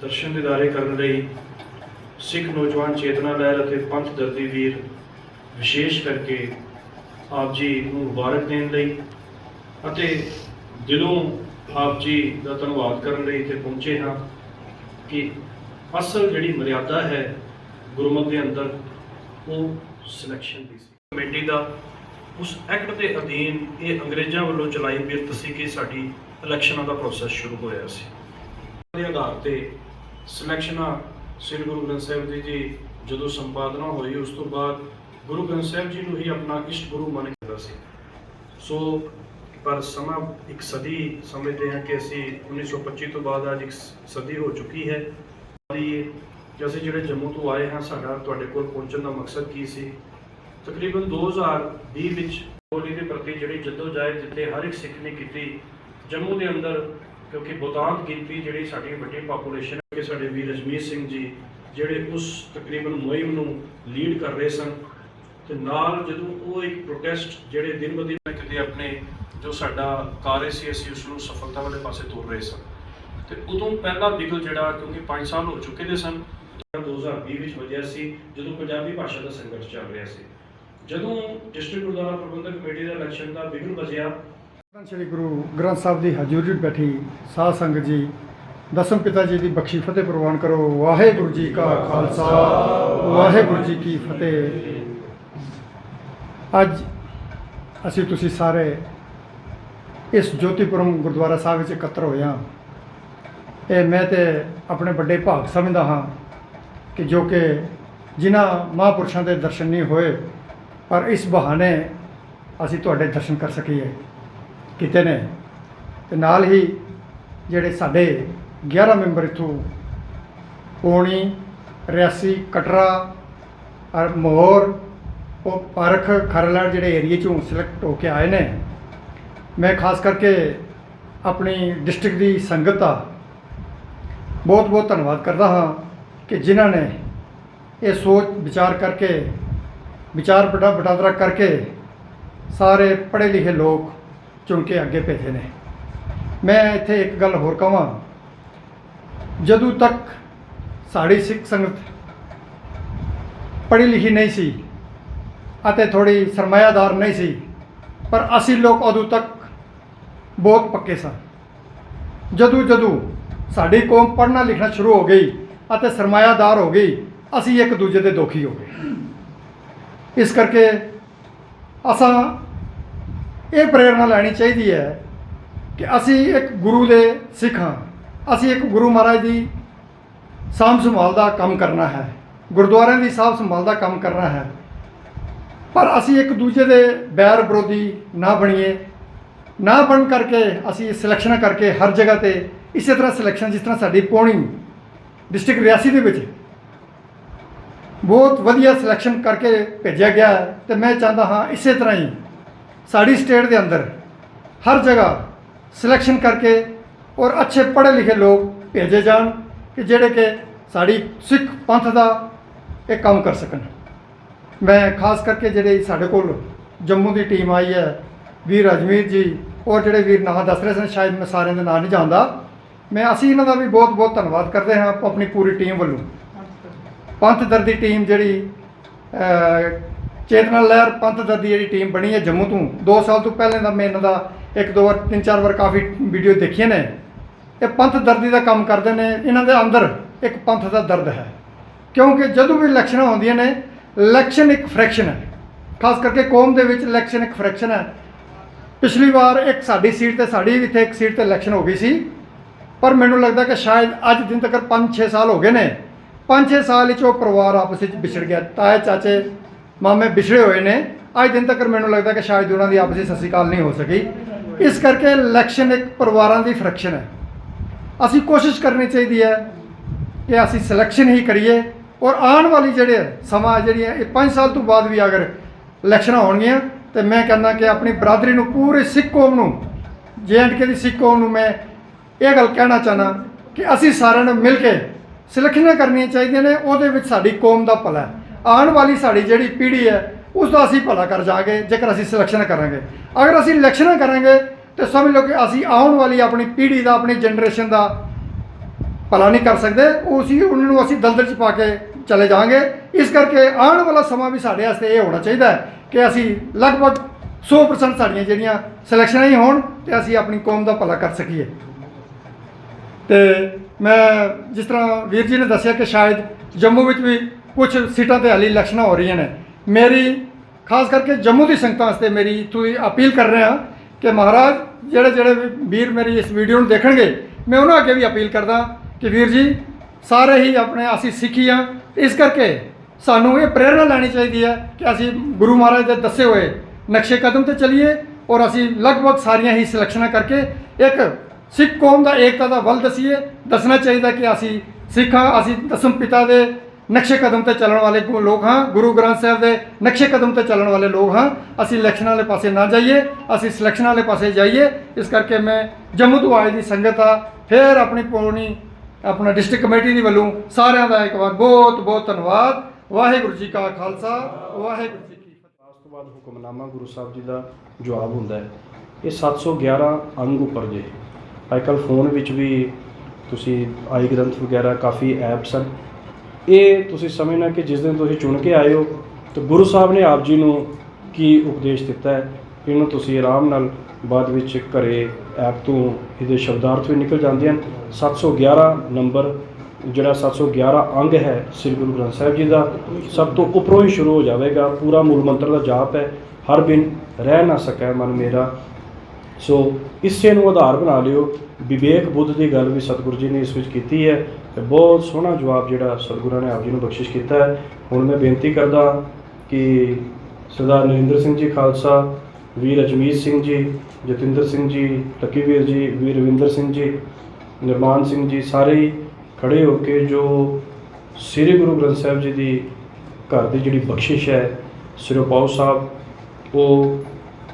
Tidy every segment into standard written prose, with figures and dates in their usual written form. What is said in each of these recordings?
दर्शन दीदारे करने लई सिख नौजवान चेतना लहर ਅਤੇ पंथ दर्दी वीर विशेष करके आप जी ਨੂੰ ਮੁਬਾਰਕ ਦੇਣ ਲਈ ਅਤੇ ਦਿਲੋਂ ਆਪ ਜੀ ਦਾ ਧੰਨਵਾਦ ਕਰਨ ਲਈ ਇੱਥੇ ਪਹੁੰਚੇ ਹਾਂ ਕਿ ਅਸਲ ਜਿਹੜੀ ਮਰਿਆਦਾ ਹੈ ਗੁਰਮਤਿ ਦੇ ਅੰਦਰ ਉਹ ਸਿਲੈਕਸ਼ਨ ਦੀ ਸੀ। ਕਮੇਟੀ ਦਾ ਉਸ ਐਕਟ ਦੇ ਅਧੀਨ ਇਹ ਅੰਗਰੇਜ਼ਾਂ ਵੱਲੋਂ ਚਲਾਈ ਬਿਰਤ ਸੀ ਕਿ ਸਾਡੀ ਇਲੈਕਸ਼ਨਾਂ ਦਾ ਪ੍ਰੋਸੈਸ ਸ਼ੁਰੂ ਹੋਇਆ ਸੀ। ਦੇ ਆਧਾਰ ਤੇ ਸਿਲੈਕਸ਼ਨਾਂ ਸ੍ਰੀ ਗੁਰੂ ਗ੍ਰੰਥ ਸਾਹਿਬ ਜੀ ਜਦੋਂ ਸੰਪਾਦਨਾ ਹੋਈ ਉਸ ਤੋਂ ਬਾਅਦ ਗੁਰੂ ਗ੍ਰੰਥ ਸਾਹਿਬ ਜੀ ਨੂੰ ਹੀ ਆਪਣਾ ਇਸ਼ਟ ਗੁਰੂ ਮੰਨ ਕੇ ਸੀ। ਸੋ पर समा एक सदी समझते हैं कि असी 1925 तो बाद अज एक सदी हो चुकी है। जैसे जोड़े जम्मू तो आए हैं साडा तुहाडे कोल पहुंचने का मकसद की सी तकरीबन 2020 होली के प्रति जी जद्दोजहद जिते हर एक सिख ने की जम्मू के अंदर क्योंकि बहुतांत गिनती जी साड़ी वड्डी पापूलेशन है कि साडे वीर अजमीत सिंह जी जोड़े उस तकरीबन मुहिम नूं लीड कर रहे सन ते नाल जदों वो एक प्रोटेस्ट जोड़े दिन ब दिन किते अपने जो साडा कार्य से असी उसनूं सफलता वाले पासे तुर रहे सन ते उदों पहला बिगल जिहड़ा क्योंकि 5 साल हो चुके दे सन 2020 ਵਿੱਚ वजह सी जदों पंजाबी भाषा का संघर्ष चल रहा सी जदों डिस्ट्रिक्ट गुरुद्वारा प्रबंधक कमेटी का इलैक्शन का बिगल वजया श्री गुरु ग्रंथ साहब की हजूरी बैठी साध संगत जी दसम पिता जी की बख्शी फतेह प्रवान करो। वाहेगुरु जी का खालसा वाहेगुरु जी की फतेह। अज असी तुसी सारे इस ज्योतिपुरम गुरुद्वारा साहब इकट्ठे होए हाँ। ये मैं तो अपने बड़े भाग समझदा हाँ कि जो कि जिन्हां महापुरुषों के दर्शन नहीं होए पर इस बहाने असी तुहाडे दर्शन कर सकीए किते ने ते नाल ही जिहड़े साडे 11 मैंबर इत्थों पौनी रियासी कटरा और मोहर वो पारख खरलाड़ जिहड़े एरिए चों सिलेक्ट होके आए ने मैं खास करके अपनी डिस्ट्रिक्ट की संगत का बहुत बहुत धन्यवाद करता हाँ कि जिन्हों ने ये सोच विचार करके विचार बटादरा करके सारे पढ़े लिखे लोग चुन के अगे भेजे ने। मैं इत्थे एक गल होर कहां जदों तक साड़ी सिख संगत पढ़ी लिखी नहीं सी अते थोड़ी सरमायादार नहीं सी पर असी लोग उदों तक बहुत पक्के सन। जदों जदों साड़ी कौम पढ़ना लिखना शुरू हो गई अते सरमायादार हो गई असी एक दूजे के दोखी हो गए। इस करके असां ये प्रेरणा लैनी चाहिए है कि असी एक गुरु दे सिख हाँ। असी एक गुरु महाराज की साम संभाल का काम करना है गुरुद्वारियां की साफ संभाल का काम करना है पर असी एक दूजे के बैर विरोधी ना बनीए ना बन करके असी सिलैक्शन करके हर जगह पर इस तरह सिलैक्शन जिस तरह साड़ी पौनी डिस्ट्रिक्ट रियासी के बहुत वधिया सिलैक्शन करके भेजा गया है तो मैं चाहता हाँ इस तरह ही साड़ी स्टेट के अंदर हर जगह सिलैक्शन करके और अच्छे पढ़े लिखे लोग भेजे जान कि जेड़े के साड़ी सिख पंथ का एक काम कर सकन। मैं खास करके जेड़े साढ़े कोल जम्मू की टीम आई है वीर अजमीत जी और जेड़े वीर नाम दस रहे सन शायद मैं सारे का नाम नहीं जानता मैं असी इन्हों का भी बहुत बहुत धन्यवाद करते हैं अपनी पूरी टीम वालों। पंथ दर्दी टीम जी चेतना लहर पंथ दर्दी जी टीम बनी है जम्मू तो 2 साल तो पहले का मैं इन्हों एक दो बार 3-4 बार काफ़ी वीडियो देखिए ने ये पंथ दर्दी का काम करते हैं। इन्हों के अंदर एक पंथ का दर्द है क्योंकि जदों भी इलैक्शन होंदियां ने इलैक्शन एक फ्रैक्शन है खास करके कौम के इलैक्शन एक फ्रैक्शन है। पिछली बार एक साड़ी सीट तो साड़ी इतने एक सीट पर इलैक्शन हो गई सी पर मैनू लगता कि शायद अज दिन तक 5-6 साल हो गए ने 5-6 साल परिवार आपस में बिछड़ गया ताए चाचे मामे बिछड़े हुए ने अज दिन तक मैनू लगता कि शायद उन्होंने आपसी सत श्री अकाल नहीं हो सकी। इस करके इलैक्शन एक परिवारों की फ्रैक्शन है। असी कोशिश करनी चाहिए है कि असी सिलैक्शन ही करिए और आने वाली जेड़े समा जी 5 साल तो बाद भी अगर इलैक्शन होणगियां तो मैं कहना कि अपनी बरादरी नूं पूरे सिख कौम नूं JNK की सिख कौम नूं मैं ये गल कहना चाहना कि असी सारे ने मिल के सिलैक्शन करनी चाहिए ने उहदे विच साडी कौम का भला है। आने वाली साड़ी जिहड़ी पीढ़ी है उसका असी भला कर जाएंगे जेकर असी सिलैक्शन करांगे। अगर असी इलैक्शन करांगे तो समझ लो कि असी आने वाली अपनी पीढ़ी का अपनी जनरेशन का ਭਲਾ ਨਹੀਂ ਕਰ ਸਕਦੇ, ਉਹ ਅਸੀਂ ਉਹਨਾਂ ਨੂੰ ਅਸੀਂ ਦਲਦਲ 'ਚ ਪਾ ਕੇ ਚਲੇ ਜਾਵਾਂਗੇ। ਇਸ ਕਰਕੇ ਆਉਣ ਵਾਲਾ ਸਮਾਂ ਵੀ ਸਾਡੇ ਵਾਸਤੇ ਇਹ ਹੋਣਾ ਚਾਹੀਦਾ ਹੈ ਕਿ ਅਸੀਂ ਲਗਭਗ 100% ਸਾਡੀਆਂ ਜਿਹੜੀਆਂ ਸਿਲੈਕਸ਼ਨਾਂ ਹੀ ਹੋਣ ਤੇ ਅਸੀਂ ਆਪਣੀ ਕੌਮ ਦਾ ਭਲਾ ਕਰ ਸਕੀਏ। ਤੇ ਮੈਂ ਜਿਸ ਤਰ੍ਹਾਂ ਵੀਰ ਜੀ ਨੇ ਦੱਸਿਆ ਕਿ ਸ਼ਾਇਦ ਜੰਮੂ ਵਿੱਚ ਵੀ ਕੁਝ ਸੀਟਾਂ ਤੇ ਹਾਲੇ ਇਲੈਕਸ਼ਨਾਂ ਹੋ ਰਹੀਆਂ ਨੇ। ਮੇਰੀ ਖਾਸ ਕਰਕੇ ਜੰਮੂ ਦੀ ਸੰਗਤਾਂ ਵਾਸਤੇ ਮੇਰੀ ਇੱਥੋਂ ਦੀ ਅਪੀਲ ਕਰ ਰਿਹਾ ਕਿ ਮਹਾਰਾਜ ਜਿਹੜੇ ਵੀਰ ਮੇਰੀ ਇਸ ਵੀਡੀਓ ਨੂੰ ਦੇਖਣਗੇ, ਮੈਂ ਉਹਨਾਂ ਅੱਗੇ ਵੀ ਅਪੀਲ ਕਰਦਾ ਕਿ ਵੀਰ ਜੀ ਸਾਰੇ ਹੀ ਆਪਣੇ ਅਸੀਂ ਸਿੱਖੀ ਹਾਂ, ਇਸ ਕਰਕੇ ਸਾਨੂੰ ਇਹ ਪ੍ਰੇਰਨਾ ਲੈਣੀ ਚਾਹੀਦੀ ਹੈ ਕਿ ਅਸੀਂ ਗੁਰੂ ਮਹਾਰਾਜ ਦੇ ਦੱਸੇ ਹੋਏ ਨਕਸ਼ੇ ਕਦਮ ਤੇ ਚੱਲੀਏ ਔਰ ਅਸੀਂ ਲਗਭਗ ਸਾਰੀਆਂ ਹੀ ਸਿਲੈਕਸ਼ਨਾਂ ਕਰਕੇ ਇੱਕ ਸਿੱਖ ਕੌਮ ਦਾ ਏਕਤਾ ਦਾ ਵੱਲ ਦਸੀਏ। ਦੱਸਣਾ ਚਾਹੀਦਾ ਕਿ ਅਸੀਂ ਸਿੱਖ ਹਾਂ, ਅਸੀਂ ਦਸਮ ਪਿਤਾ ਦੇ ਨਕਸ਼ੇ ਕਦਮ ਤੇ ਚੱਲਣ ਵਾਲੇ ਲੋਕ ਹਾਂ, ਗੁਰੂ ਗ੍ਰੰਥ ਸਾਹਿਬ ਦੇ ਨਕਸ਼ੇ ਕਦਮ ਤੇ ਚੱਲਣ ਵਾਲੇ ਲੋਕ ਹਾਂ। ਅਸੀਂ ਇਲੈਕਸ਼ਨਾਂ ਵਾਲੇ ਪਾਸੇ ਨਾ ਜਾਈਏ, ਅਸੀਂ ਸਿਲੈਕਸ਼ਨਾਂ ਵਾਲੇ ਪਾਸੇ ਜਾਈਏ। ਇਸ ਕਰਕੇ ਮੈਂ ਜੰਮੂ ਤੋਂ ਆਏ ਦੀ ਸੰਗਤ ਆ ਫਿਰ ਆਪਣਾ ਡਿਸਟ੍ਰਿਕਟ ਕਮੇਟੀ ਦੀ ਵੱਲੋਂ ਸਾਰਿਆਂ ਦਾ ਇੱਕ ਵਾਰ ਬਹੁਤ ਬਹੁਤ ਧੰਨਵਾਦ। ਵਾਹਿਗੁਰੂ ਜੀ ਕਾ ਖਾਲਸਾ, ਵਾਹਿਗੁਰੂ ਜੀ ਕੀ ਫਤਿਹ। ਉਸ ਤੋਂ ਬਾਅਦ ਹੁਕਮਨਾਮਾ ਗੁਰੂ ਸਾਹਿਬ ਜੀ ਦਾ ਜਵਾਬ ਹੁੰਦਾ ਹੈ। ਇਹ 711 ਅੰਗ ਉੱਪਰ ਜੇ ਅੱਜ ਕੱਲ੍ਹ ਫੋਨ ਵਿੱਚ ਵੀ ਤੁਸੀਂ ਆਈ ਗ੍ਰੰਥ ਵਗੈਰਾ ਕਾਫੀ ਐਪਸ ਹਨ। ਇਹ ਤੁਸੀਂ ਸਮਝਣਾ ਕਿ ਜਿਸ ਦਿਨ ਤੁਸੀਂ ਚੁਣ ਕੇ ਆਏ ਹੋ ਤਾਂ ਗੁਰੂ ਸਾਹਿਬ ਨੇ ਆਪ ਜੀ ਨੂੰ ਕੀ ਉਪਦੇਸ਼ ਦਿੱਤਾ ਹੈ, ਇਹਨੂੰ ਤੁਸੀਂ ਆਰਾਮ ਨਾਲ ਬਾਅਦ ਵਿੱਚ ਘਰੇ ਐਪ ਤੋਂ ਇਹਦੇ ਸ਼ਬਦਾਰਥ ਵੀ ਨਿਕਲ ਜਾਂਦੇ ਹਨ। 711 ਨੰਬਰ ਜਿਹੜਾ 711 ਅੰਗ ਹੈ ਸ੍ਰੀ ਗੁਰੂ ਗ੍ਰੰਥ ਸਾਹਿਬ ਜੀ ਦਾ, ਸਭ ਤੋਂ ਉੱਪਰੋਂ ਹੀ ਸ਼ੁਰੂ ਹੋ ਜਾਵੇਗਾ। ਪੂਰਾ ਮੂਲ ਮੰਤਰ ਦਾ ਜਾਪ ਹੈ, ਹਰ ਬਿਨ ਰਹਿ ਨਾ ਸਕੈ ਮਨ ਮੇਰਾ। ਸੋ ਇਸੇ ਨੂੰ ਆਧਾਰ ਬਣਾ ਲਿਓ। ਵਿਵੇਕ ਬੁੱਧ ਦੀ ਗੱਲ ਵੀ ਸਤਿਗੁਰੂ ਜੀ ਨੇ ਇਸ ਵਿੱਚ ਕੀਤੀ ਹੈ ਤੇ ਬਹੁਤ ਸੋਹਣਾ ਜਵਾਬ ਜਿਹੜਾ ਸਤਿਗੁਰਾਂ ਨੇ ਆਪ ਜੀ ਨੂੰ ਬਖਸ਼ਿਸ਼ ਕੀਤਾ ਹੈ। ਹੁਣ ਮੈਂ ਬੇਨਤੀ ਕਰਦਾ ਕਿ ਸਰਦਾਰ ਨਰਿੰਦਰ ਸਿੰਘ ਜੀ ਖਾਲਸਾ, ਵੀਰ ਅਜਮੀਤ ਸਿੰਘ ਜੀ, ਜਤਿੰਦਰ ਸਿੰਘ ਜੀ, ਲੱਕੀ ਵੀਰ ਜੀ, ਵੀਰ ਰਵਿੰਦਰ ਸਿੰਘ ਜੀ, ਨਿਰਮਾਨ ਸਿੰਘ ਜੀ, ਸਾਰੇ ਹੀ ਖੜੇ ਹੋ ਕੇ ਜੋ ਸ੍ਰੀ ਗੁਰੂ ਗ੍ਰੰਥ ਸਾਹਿਬ ਜੀ ਦੀ ਘਰ ਦੀ ਜਿਹੜੀ ਬਖਸ਼ਿਸ਼ ਹੈ ਸਿਰੋਪਾਓ ਸਾਹਿਬ ਉਹ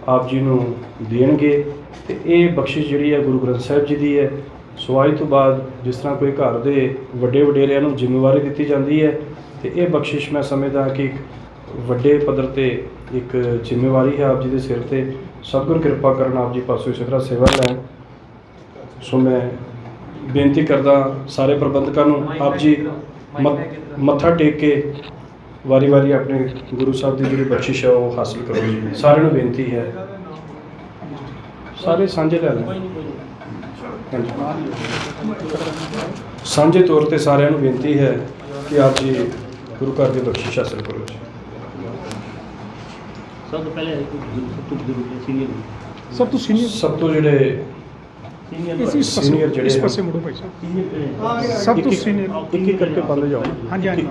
ਆਪ ਜੀ ਨੂੰ ਦੇਣਗੇ। ਤੇ ਇਹ ਬਖਸ਼ਿਸ਼ ਜਿਹੜੀ ਹੈ ਗੁਰੂ ਗ੍ਰੰਥ ਸਾਹਿਬ ਜੀ ਦੀ ਹੈ। ਸੋ ਅੱਜ ਤੋਂ ਬਾਅਦ ਜਿਸ ਤਰ੍ਹਾਂ ਕੋਈ ਘਰ ਦੇ ਵੱਡੇ ਵਡੇਰਿਆਂ ਨੂੰ ਜ਼ਿੰਮੇਵਾਰੀ ਦਿੱਤੀ ਜਾਂਦੀ ਹੈ ਤੇ ਇਹ ਬਖਸ਼ਿਸ਼ ਮੈਂ ਸਮਝਦਾ ਕਿ ਇੱਕ ਵੱਡੇ ਪੱਧਰ ਤੇ ਇੱਕ ਜ਼ਿੰਮੇਵਾਰੀ ਹੈ ਆਪ ਜੀ ਦੇ ਸਿਰ ਤੇ। ਸਤਿਗੁਰ ਕਿਰਪਾ ਕਰਨ ਆਪ ਜੀ ਪਾਸੋਂ ਇਸੇ ਤਰ੍ਹਾਂ ਸੇਵਾ ਲੈਣ। ਸੋ ਮੈਂ ਬੇਨਤੀ ਕਰਦਾ ਸਾਰੇ ਪ੍ਰਬੰਧਕਾਂ ਨੂੰ ਆਪ ਜੀ ਮੱਥਾ ਟੇਕ ਕੇ ਵਾਰੀ ਵਾਰੀ ਆਪਣੇ ਗੁਰੂ ਸਾਹਿਬ ਦੀ ਜਿਹੜੀ ਬਖਸ਼ਿਸ਼ ਹੈ ਉਹ ਹਾਸਲ ਕਰੋ ਜੀ। ਸਾਰਿਆਂ ਨੂੰ ਬੇਨਤੀ ਹੈ, ਸਾਰੇ ਸਾਂਝੇ ਲੈ ਲੈਣ। ਸਾਂਝੇ ਤੌਰ ਤੇ ਸਾਰਿਆਂ ਨੂੰ ਬੇਨਤੀ ਹੈ ਕਿ ਆਪ ਜੀ ਗੁਰੂ ਘਰ ਦੀ ਬਖਸ਼ਿਸ਼ ਹਾਸਲ ਕਰੋ ਜੀ। ਸਭ ਤੋਂ ਪਹਿਲੇ ਸਭ ਤੋਂ ਜਿਹੜੇ ਸੀਨੀਅਰ ਜਿਹੜੇ ਇਸ ਪਾਸੇ ਮੁੜੋ ਭਾਈ ਸਾਹਿਬ। ਸਭ ਤੋਂ ਸੀਨੀਅਰ ਇੱਕ ਕਰਕੇ ਬੰਦੇ ਜਾਓ। ਹਾਂਜੀ ਹਾਂਜੀ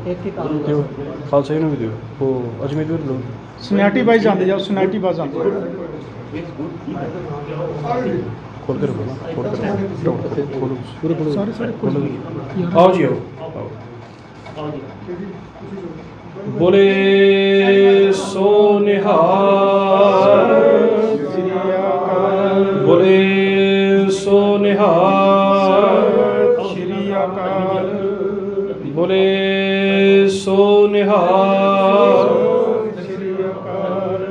ਇੱਕ ਦਿਓ, ਖਾਲਸਾ ਜੀ ਨੂੰ ਵੀ ਦਿਓ। ਉਹ ਅਜਮੇਰ ਵੀ ਲਓ। ਸੁਨਿਆਟੀ ਬਾਈ ਜਾਂਦੇ ਜਾਓ, ਸੁਨਿਆਟੀ ਬਾਈ ਜਾਂਦੇ ਖੋਲ ਕੇ ਰੱਖੋ ਨਾ, ਖੋਲ ਕੇ ਖੋਲੋ ਪੂਰੇ ਸਾਰੇ ਖੋਲੋ। ਆਓ ਜੀ ਆਓ। ਬੋਲੇ ਸੋ ਨਿਹਾਲ, ਬੋਲੇ ਸੋ ਨਿਹਾਲ, ਸ਼੍ਰੀ ਅਕਾਲ, ਬੋਲੇ ਸੋ ਨਿਹਾਲ, ਸ਼੍ਰੀ ਅਕਾਲ,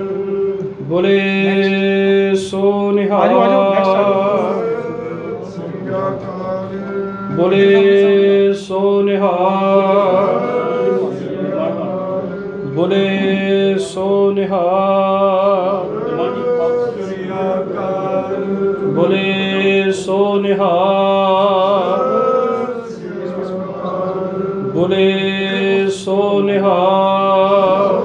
ਬੋਲੇ ਸੋ ਨਿਹਾਲ, ਬੋਲੇ ਸੋ ਨਿਹਾਲ, ਬੋਲੇ ਸੋ ਨਿਹਾਲ, ਬੋਲੇ ਸੋ ਨਿਹਾਲ, ਬੋਲੇ ਸੋ ਨਿਹਾਲ,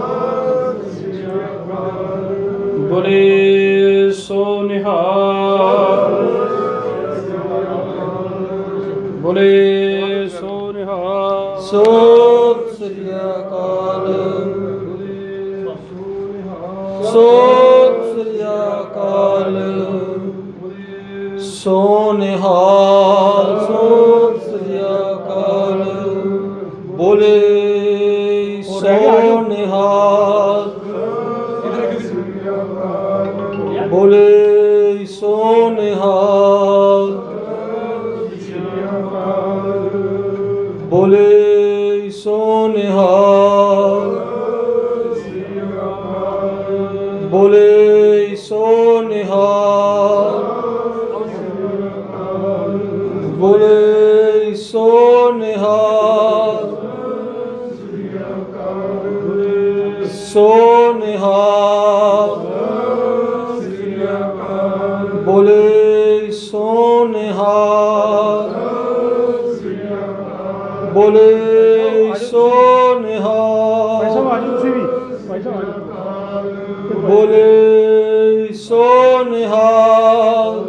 ਬੋਲੇ ਸੋ ਨਿਹਾਲ, ਬੋਲੇ ਸੋ ਨਿਹਾਲ। ਸਤਿ ਸ੍ਰੀ ਅਕਾਲ, ਸਤਿ ਸ੍ਰੀ ਅਕਾਲ, ਸੋ ਨਿਹਾਲ, ਸਤਿ ਸ੍ਰੀ ਅਕਾਲ, ਬੋਲੇ ਸੋ ਨਿਹਾਲ, ਬੋਲੇ ਸੋ ਨਿਹਾਲ, ਬੋਲੇ ਸੋ ਨਿਹਾਲ, ਬੋਲੇ ਸੋ ਨਿਹਾਲ, ਬੋਲੇ ਸੋ ਨਿਹਾਲ ਬੋਲੇ ਸੋ ਨਿਹਾਲ ਬੋਲੇ ਸੋ ਨਿਹਾਲ ਭਾਈ ਸਾਹਿਬ ਆ ਜਾਓ ਤੁਸੀਂ ਵੀ ਭਾਈ ਸਾਹਿਬ ਆ ਜਾਓ ਬੋਲੇ ਸੋ ਨਿਹਾਲ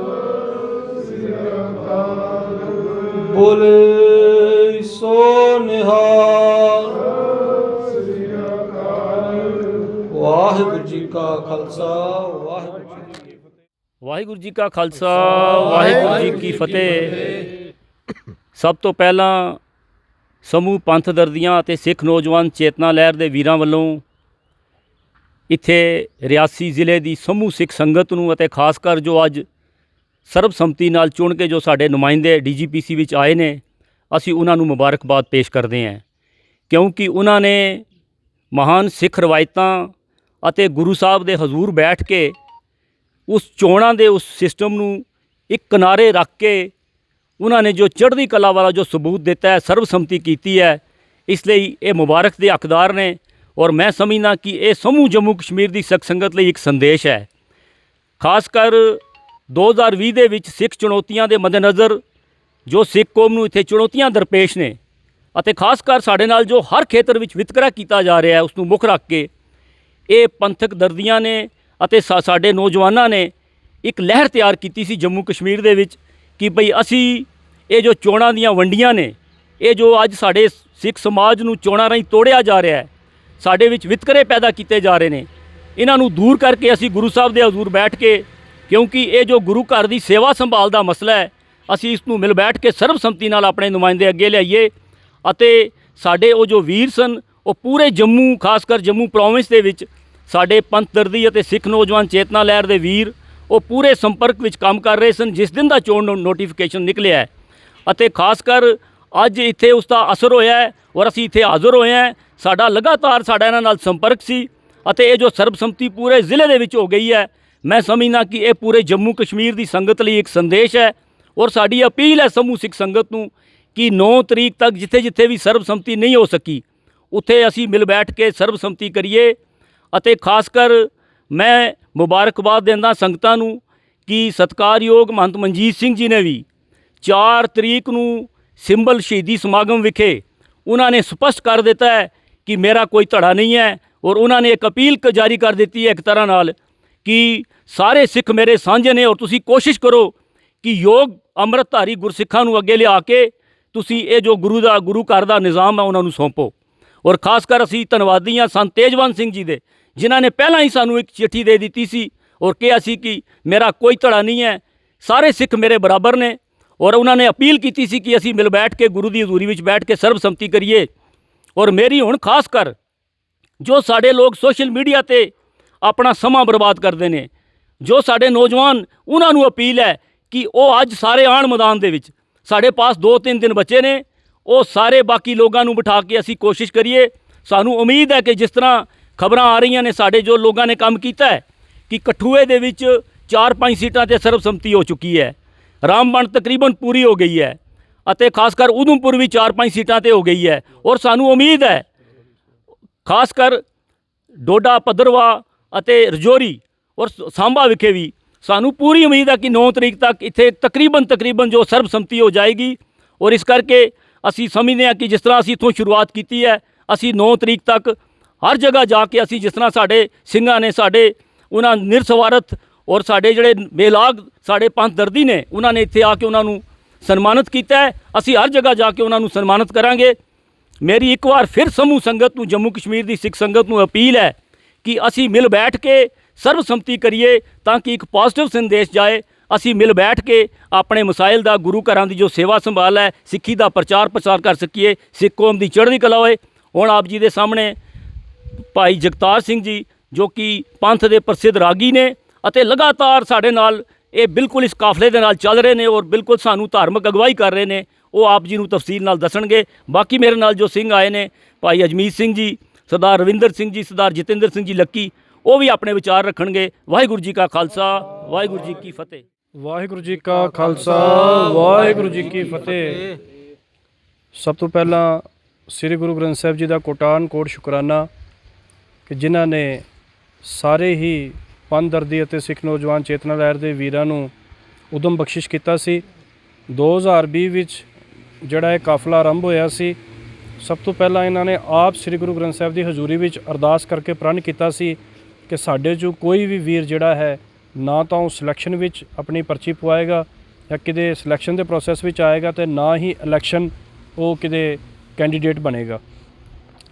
ਬੋਲੇ ਸੋ ਨਿਹਾਲ ਵਾਹਿਗੁਰੂ ਜੀ ਕਾ ਖਾਲਸਾ ਵਾਹਿਗੁਰੂ ਜੀ ਕੀ ਫਤਿਹ। ਵਾਹਿਗੁਰੂ ਜੀ ਕਾ ਖਾਲਸਾ ਵਾਹਿਗੁਰੂ ਜੀ ਕੀ ਫਤਿਹ। ਸਭ ਤੋਂ ਪਹਿਲਾਂ ਸਮੂਹ ਪੰਥ ਦਰਦੀਆਂ ਅਤੇ ਸਿੱਖ ਨੌਜਵਾਨ ਚੇਤਨਾ ਲਹਿਰ ਦੇ ਵੀਰਾਂ ਵੱਲੋਂ ਇੱਥੇ ਰਿਆਸੀ ਜ਼ਿਲ੍ਹੇ ਦੀ ਸਮੂਹ ਸਿੱਖ ਸੰਗਤ ਨੂੰ ਅਤੇ ਖਾਸ ਕਰ ਜੋ ਅੱਜ ਸਰਬਸੰਮਤੀ ਨਾਲ ਚੁਣ ਕੇ ਜੋ ਸਾਡੇ ਨੁਮਾਇੰਦੇ DGPC ਵਿੱਚ ਆਏ ਨੇ, ਅਸੀਂ ਉਹਨਾਂ ਨੂੰ ਮੁਬਾਰਕਬਾਦ ਪੇਸ਼ ਕਰਦੇ ਹਾਂ, ਕਿਉਂਕਿ ਉਹਨਾਂ ਨੇ ਮਹਾਨ ਸਿੱਖ ਰਵਾਇਤਾਂ ਅਤੇ ਗੁਰੂ ਸਾਹਿਬ ਦੇ ਹਜ਼ੂਰ ਬੈਠ ਕੇ ਉਸ ਚੋਣਾਂ ਦੇ ਉਸ ਸਿਸਟਮ ਨੂੰ ਇੱਕ ਕਿਨਾਰੇ ਰੱਖ ਕੇ ਉਹਨਾਂ ਨੇ ਜੋ ਚੜ੍ਹਦੀ ਕਲਾ ਵਾਲਾ ਜੋ ਸਬੂਤ ਦਿੱਤਾ ਹੈ, ਸਰਬਸੰਮਤੀ ਕੀਤੀ ਹੈ, ਇਸ ਲਈ ਇਹ ਮੁਬਾਰਕ ਦੇ ਹੱਕਦਾਰ ਨੇ। ਔਰ ਮੈਂ ਸਮਝਦਾ ਕਿ ਇਹ ਸਮੂਹ ਜੰਮੂ ਕਸ਼ਮੀਰ ਦੀ ਸਿੱਖ ਸੰਗਤ ਲਈ ਇੱਕ ਸੰਦੇਸ਼ ਹੈ। ਖਾਸ ਕਰ 2020 ਦੇ ਵਿੱਚ ਸਿੱਖ ਚੁਣੌਤੀਆਂ ਦੇ ਮੱਦੇਨਜ਼ਰ ਜੋ ਸਿੱਖ ਕੌਮ ਨੂੰ ਇੱਥੇ ਚੁਣੌਤੀਆਂ ਦਰਪੇਸ਼ ਨੇ ਅਤੇ ਖਾਸ ਕਰ ਸਾਡੇ ਨਾਲ ਜੋ ਹਰ ਖੇਤਰ ਵਿੱਚ ਵਿਤਕਰਾ ਕੀਤਾ ਜਾ ਰਿਹਾ ਹੈ, ਉਸ ਨੂੰ ਮੁੱਖ ਰੱਖ ਕੇ ਇਹ ਪੰਥਕ ਦਰਦੀਆਂ ਨੇ ਅਤੇ ਸਾਡੇ ਨੌਜਵਾਨਾਂ ਨੇ ਇੱਕ ਲਹਿਰ ਤਿਆਰ ਕੀਤੀ ਸੀ ਜੰਮੂ ਕਸ਼ਮੀਰ ਦੇ ਵਿੱਚ ਕਿ ਭਈ ਅਸੀਂ ਇਹ ਜੋ ਚੋਣਾਂ ਦੀਆਂ ਵੰਡੀਆਂ ਨੇ, ਇਹ ਜੋ ਅੱਜ ਸਾਡੇ ਸਿੱਖ ਸਮਾਜ ਨੂੰ ਚੋਣਾਂ ਰਾਹੀਂ ਤੋੜਿਆ ਜਾ ਰਿਹਾ ਹੈ, ਸਾਡੇ ਵਿੱਚ ਵਿਤਕਰੇ ਪੈਦਾ ਕੀਤੇ ਜਾ ਰਹੇ ਨੇ, ਇਹਨਾਂ ਨੂੰ ਦੂਰ ਕਰਕੇ ਅਸੀਂ ਗੁਰੂ ਸਾਹਿਬ ਦੇ ਹਜ਼ੂਰ ਬੈਠ ਕੇ, ਕਿਉਂਕਿ ਇਹ ਜੋ ਗੁਰੂ ਘਰ ਦੀ ਸੇਵਾ ਸੰਭਾਲ ਦਾ ਮਸਲਾ ਹੈ, ਅਸੀਂ ਇਸ ਨੂੰ ਮਿਲ ਬੈਠ ਕੇ ਸਰਬਸੰਮਤੀ ਨਾਲ ਆਪਣੇ ਨੁਮਾਇੰਦੇ ਅੱਗੇ ਲਿਆਈਏ ਅਤੇ ਸਾਡੇ ਉਹ ਜੋ ਵੀਰ ਸਨ ਉਹ ਪੂਰੇ ਜੰਮੂ, ਖਾਸ ਕਰ ਜੰਮੂ ਪ੍ਰੋਵਿੰਸ ਦੇ ਵਿੱਚ ਸਾਡੇ ਪੰਥ ਦਰਦੀ ਅਤੇ ਸਿੱਖ ਨੌਜਵਾਨ ਚੇਤਨਾ ਲਹਿਰ ਦੇ ਵੀਰ ਉਹ ਪੂਰੇ ਸੰਪਰਕ ਵਿੱਚ ਕੰਮ ਕਰ ਰਹੇ ਸਨ ਜਿਸ ਦਿਨ ਦਾ ਚੋਣ ਨੋਟੀਫਿਕੇਸ਼ਨ ਨਿਕਲਿਆ ਹੈ। ਅਤੇ ਖਾਸ ਕਰ ਅੱਜ ਇੱਥੇ ਉਸ ਦਾ ਅਸਰ ਹੋਇਆ ਹੈ ਔਰ ਅਸੀਂ ਇੱਥੇ ਹਾਜ਼ਰ ਹੋਏ ਹਾਂ। ਸਾਡਾ ਲਗਾਤਾਰ ਸਾਡਾ ਇਹਨਾਂ ਨਾਲ ਸੰਪਰਕ ਸੀ ਅਤੇ ਇਹ ਜੋ ਸਰਬਸੰਮਤੀ ਪੂਰੇ ਜ਼ਿਲ੍ਹੇ ਦੇ ਵਿੱਚ ਹੋ ਗਈ ਹੈ, ਮੈਂ ਸਮਝਦਾ ਕਿ ਇਹ ਪੂਰੇ ਜੰਮੂ ਕਸ਼ਮੀਰ ਦੀ ਸੰਗਤ ਲਈ ਇੱਕ ਸੰਦੇਸ਼ ਹੈ। ਔਰ ਸਾਡੀ ਅਪੀਲ ਹੈ ਸਮੂਹ ਸਿੱਖ ਸੰਗਤ ਨੂੰ ਕਿ 9 ਤਰੀਕ ਤੱਕ ਜਿੱਥੇ ਵੀ ਸਰਬਸੰਮਤੀ ਨਹੀਂ ਹੋ ਸਕੀ, ਉੱਥੇ ਅਸੀਂ ਮਿਲ ਬੈਠ ਕੇ ਸਰਬਸੰਮਤੀ ਕਰੀਏ। ਅਤੇ ਖਾਸ ਕਰ ਮੈਂ ਮੁਬਾਰਕਬਾਦ ਦਿੰਦਾ ਸੰਗਤਾਂ ਨੂੰ ਕਿ ਸਤਿਕਾਰਯੋਗ ਮਹੰਤ ਮਨਜੀਤ ਸਿੰਘ ਜੀ ਨੇ ਵੀ 4 ਤਰੀਕ ਨੂੰ ਸਿੰਬਲ ਸ਼ਹੀਦੀ ਸਮਾਗਮ ਵਿਖੇ ਉਹਨਾਂ ਨੇ ਸਪਸ਼ਟ ਕਰ ਦਿੱਤਾ ਹੈ ਕਿ ਮੇਰਾ ਕੋਈ ਧੜਾ ਨਹੀਂ ਹੈ। ਔਰ ਉਹਨਾਂ ਨੇ ਇੱਕ ਅਪੀਲ ਜਾਰੀ ਕਰ ਦਿੱਤੀ ਹੈ ਇੱਕ ਤਰ੍ਹਾਂ ਨਾਲ ਕਿ ਸਾਰੇ ਸਿੱਖ ਮੇਰੇ ਸਾਂਝੇ ਨੇ ਔਰ ਤੁਸੀਂ ਕੋਸ਼ਿਸ਼ ਕਰੋ ਕਿ ਯੋਗ ਅੰਮ੍ਰਿਤਧਾਰੀ ਗੁਰਸਿੱਖਾਂ ਨੂੰ ਅੱਗੇ ਲਿਆ ਕੇ ਤੁਸੀਂ ਇਹ ਜੋ ਗੁਰੂ ਘਰ ਦਾ ਨਿਜ਼ਾਮ ਹੈ ਉਹਨਾਂ ਨੂੰ ਸੌਂਪੋ। ਔਰ ਖਾਸ ਕਰ ਅਸੀਂ ਧੰਨਵਾਦੀ ਹਾਂ ਸੰਤ ਤੇਜਵੰਤ ਸਿੰਘ ਜੀ ਦੇ, ਜਿਨ੍ਹਾਂ ਨੇ ਪਹਿਲਾਂ ਹੀ ਸਾਨੂੰ ਇੱਕ ਚਿੱਠੀ ਦੇ ਦਿੱਤੀ ਸੀ ਔਰ ਕਿਹਾ ਸੀ ਕਿ ਮੇਰਾ ਕੋਈ ਧੜਾ ਨਹੀਂ ਹੈ, ਸਾਰੇ ਸਿੱਖ ਮੇਰੇ ਬਰਾਬਰ ਨੇ। ਔਰ ਉਹਨਾਂ ਨੇ ਅਪੀਲ ਕੀਤੀ ਸੀ ਕਿ ਅਸੀਂ ਮਿਲ ਬੈਠ ਕੇ ਗੁਰੂ ਦੀ ਹਜ਼ੂਰੀ ਵਿੱਚ ਬੈਠ ਕੇ ਸਰਬਸੰਮਤੀ ਕਰੀਏ। ਔਰ ਮੇਰੀ ਹੁਣ ਖਾਸ ਕਰ ਜੋ ਸਾਡੇ ਲੋਕ ਸੋਸ਼ਲ ਮੀਡੀਆ ਤੇ ਆਪਣਾ ਸਮਾਂ ਬਰਬਾਦ ਕਰਦੇ ਨੇ, ਜੋ ਸਾਡੇ ਨੌਜਵਾਨ, ਉਹਨਾਂ ਨੂੰ ਅਪੀਲ ਹੈ ਕਿ ਉਹ ਅੱਜ ਸਾਰੇ ਆਉਣ ਮੈਦਾਨ ਦੇ ਵਿੱਚ। ਸਾਡੇ ਪਾਸ 2-3 ਦਿਨ ਬਚੇ ਨੇ, ਉਹ ਸਾਰੇ ਬਾਕੀ ਲੋਕਾਂ ਨੂੰ ਬਿਠਾ ਕੇ ਅਸੀਂ ਕੋਸ਼ਿਸ਼ ਕਰੀਏ। ਸਾਨੂੰ ਉਮੀਦ ਹੈ ਕਿ ਜਿਸ ਤਰ੍ਹਾਂ ਖਬਰਾਂ ਆ ਰਹੀਆਂ ਨੇ, ਸਾਡੇ ਜੋ ਲੋਕਾਂ ਨੇ ਕੰਮ ਕੀਤਾ ਹੈ ਕਿ ਕਠੂਏ ਦੇ ਵਿੱਚ 4-5 ਸੀਟਾਂ ਤੇ ਸਰਬਸੰਮਤੀ ਹੋ ਚੁੱਕੀ ਹੈ, ਰਾਮਬਨ ਤਕਰੀਬਨ ਪੂਰੀ ਹੋ ਗਈ ਹੈ ਅਤੇ ਖਾਸ ਕਰ ਉਧਮਪੁਰ ਵੀ 4-5 ਸੀਟਾਂ ਤੇ ਹੋ ਗਈ ਹੈ। ਔਰ ਸਾਨੂੰ ਉਮੀਦ ਹੈ ਖਾਸ ਕਰ ਡੋਡਾ, ਭਦਰਵਾਹ ਅਤੇ ਰਜੌਰੀ ਔਰ ਸਾਂਬਾ ਵਿਖੇ ਵੀ ਸਾਨੂੰ ਪੂਰੀ ਉਮੀਦ ਹੈ ਕਿ 9 ਤਰੀਕ ਤੱਕ ਇੱਥੇ ਤਕਰੀਬਨ ਜੋ ਸਰਬਸੰਮਤੀ ਹੋ ਜਾਏਗੀ। ਔਰ ਇਸ ਕਰਕੇ ਅਸੀਂ ਸਮਝਦੇ ਹਾਂ ਕਿ ਜਿਸ ਤਰ੍ਹਾਂ ਅਸੀਂ ਇੱਥੋਂ ਸ਼ੁਰੂਆਤ ਕੀਤੀ ਹੈ, ਅਸੀਂ 9 ਤਰੀਕ ਤੱਕ ਹਰ ਜਗ੍ਹਾ ਜਾ ਕੇ ਅਸੀਂ ਜਿਸ ਤਰ੍ਹਾਂ ਸਾਡੇ ਸਿੰਘਾਂ ਨੇ, ਸਾਡੇ ਉਹਨਾਂ ਨਿਰਸਵਾਰਥ ਔਰ ਸਾਡੇ ਜਿਹੜੇ ਬੇਲਾਗ ਸਾਡੇ ਪੰਥ ਦਰਦੀ ਨੇ, ਉਹਨਾਂ ਨੇ ਇੱਥੇ ਆ ਕੇ ਉਹਨਾਂ ਨੂੰ ਸਨਮਾਨਿਤ ਕੀਤਾ ਹੈ, ਅਸੀਂ ਹਰ ਜਗ੍ਹਾ ਜਾ ਕੇ ਉਹਨਾਂ ਨੂੰ ਸਨਮਾਨਿਤ ਕਰਾਂਗੇ। ਮੇਰੀ ਇੱਕ ਵਾਰ ਫਿਰ ਸਮੂਹ ਸੰਗਤ ਨੂੰ, ਜੰਮੂ ਕਸ਼ਮੀਰ ਦੀ ਸਿੱਖ ਸੰਗਤ ਨੂੰ ਅਪੀਲ ਹੈ ਕਿ ਅਸੀਂ ਮਿਲ ਬੈਠ ਕੇ ਸਰਬਸੰਮਤੀ ਕਰੀਏ ਤਾਂ ਕਿ ਇੱਕ ਪੋਜ਼ਿਟਿਵ ਸੰਦੇਸ਼ ਜਾਏ। ਅਸੀਂ ਮਿਲ ਬੈਠ ਕੇ ਆਪਣੇ ਮਸਾਇਲ ਦਾ, ਗੁਰੂ ਘਰਾਂ ਦੀ ਜੋ ਸੇਵਾ ਸੰਭਾਲ ਹੈ, ਸਿੱਖੀ ਦਾ ਪ੍ਰਚਾਰ ਪ੍ਰਸਾਰ ਕਰ ਸਕੀਏ, ਸਿੱਖ ਕੌਮ ਦੀ ਚੜ੍ਹਦੀ ਕਲਾ ਹੋਏ। ਹੁਣ ਆਪ ਜੀ ਦੇ ਸਾਹਮਣੇ ਭਾਈ ਜਗਤਾਰ ਸਿੰਘ ਜੀ ਜੋ ਕਿ ਪੰਥ ਦੇ ਪ੍ਰਸਿੱਧ ਰਾਗੀ ਨੇ ਅਤੇ ਲਗਾਤਾਰ ਸਾਡੇ ਨਾਲ ਇਹ ਬਿਲਕੁਲ ਇਸ ਕਾਫਲੇ ਦੇ ਨਾਲ ਚੱਲ ਰਹੇ ਨੇ ਔਰ ਬਿਲਕੁਲ ਸਾਨੂੰ ਧਾਰਮਿਕ ਅਗਵਾਈ ਕਰ ਰਹੇ ਨੇ, ਉਹ ਆਪ ਜੀ ਨੂੰ ਤਫਸੀਲ ਨਾਲ ਦੱਸਣਗੇ। ਬਾਕੀ ਮੇਰੇ ਨਾਲ ਜੋ ਸਿੰਘ ਆਏ ਨੇ, ਭਾਈ ਅਜਮੀਤ ਸਿੰਘ ਜੀ, ਸਰਦਾਰ ਰਵਿੰਦਰ ਸਿੰਘ ਜੀ, ਸਰਦਾਰ ਜਤਿੰਦਰ ਸਿੰਘ ਜੀ ਲੱਕੀ, ਉਹ ਵੀ ਆਪਣੇ ਵਿਚਾਰ ਰੱਖਣਗੇ। ਵਾਹਿਗੁਰੂ ਜੀ ਕਾ ਖਾਲਸਾ, ਵਾਹਿਗੁਰੂ ਜੀ ਕੀ ਫਤਿਹ। ਵਾਹਿਗੁਰੂ ਜੀ ਕਾ ਖਾਲਸਾ, ਵਾਹਿਗੁਰੂ ਜੀ ਕੀ ਫਤਿਹ। ਸਭ ਤੋਂ ਪਹਿਲਾਂ ਸ੍ਰੀ ਗੁਰੂ ਗ੍ਰੰਥ ਸਾਹਿਬ ਜੀ ਦਾ ਕੋਟਾਨ ਕੋਟ ਸ਼ੁਕਰਾਨਾ ਕਿ ਜਿਨ੍ਹਾਂ ਨੇ ਸਾਰੇ ਹੀ ਪੰਥਦਰਦੀ ਅਤੇ ਸਿੱਖ ਨੌਜਵਾਨ ਚੇਤਨਾ ਲਹਿਰ ਦੇ ਵੀਰਾਂ ਨੂੰ ਉਦਮ ਬਖਸ਼ਿਸ਼ ਕੀਤਾ ਸੀ। 2020 ਵਿੱਚ ਜਿਹੜਾ ਇਹ ਕਾਫਲਾ ਆਰੰਭ ਹੋਇਆ ਸੀ, ਸਭ ਤੋਂ ਪਹਿਲਾਂ ਇਹਨਾਂ ਨੇ ਆਪ ਸ੍ਰੀ ਗੁਰੂ ਗ੍ਰੰਥ ਸਾਹਿਬ ਦੀ ਹਜ਼ੂਰੀ ਵਿੱਚ ਅਰਦਾਸ ਕਰਕੇ ਪ੍ਰਣ ਕੀਤਾ ਸੀ ਕਿ ਸਾਡੇ 'ਚੋਂ ਕੋਈ ਵੀ ਵੀਰ ਜਿਹੜਾ ਹੈ ਨਾ ਤਾਂ ਉਹ ਸਿਲੈਕਸ਼ਨ ਵਿੱਚ ਆਪਣੀ ਪਰਚੀ ਪਵਾਏਗਾ ਜਾਂ ਕਿਤੇ ਸਿਲੈਕਸ਼ਨ ਦੇ ਪ੍ਰੋਸੈਸ ਵਿੱਚ ਆਏਗਾ, ਤੇ ਨਾ ਹੀ ਇਲੈਕਸ਼ਨ ਉਹ ਕਿਤੇ ਕੈਂਡੀਡੇਟ ਬਣੇਗਾ।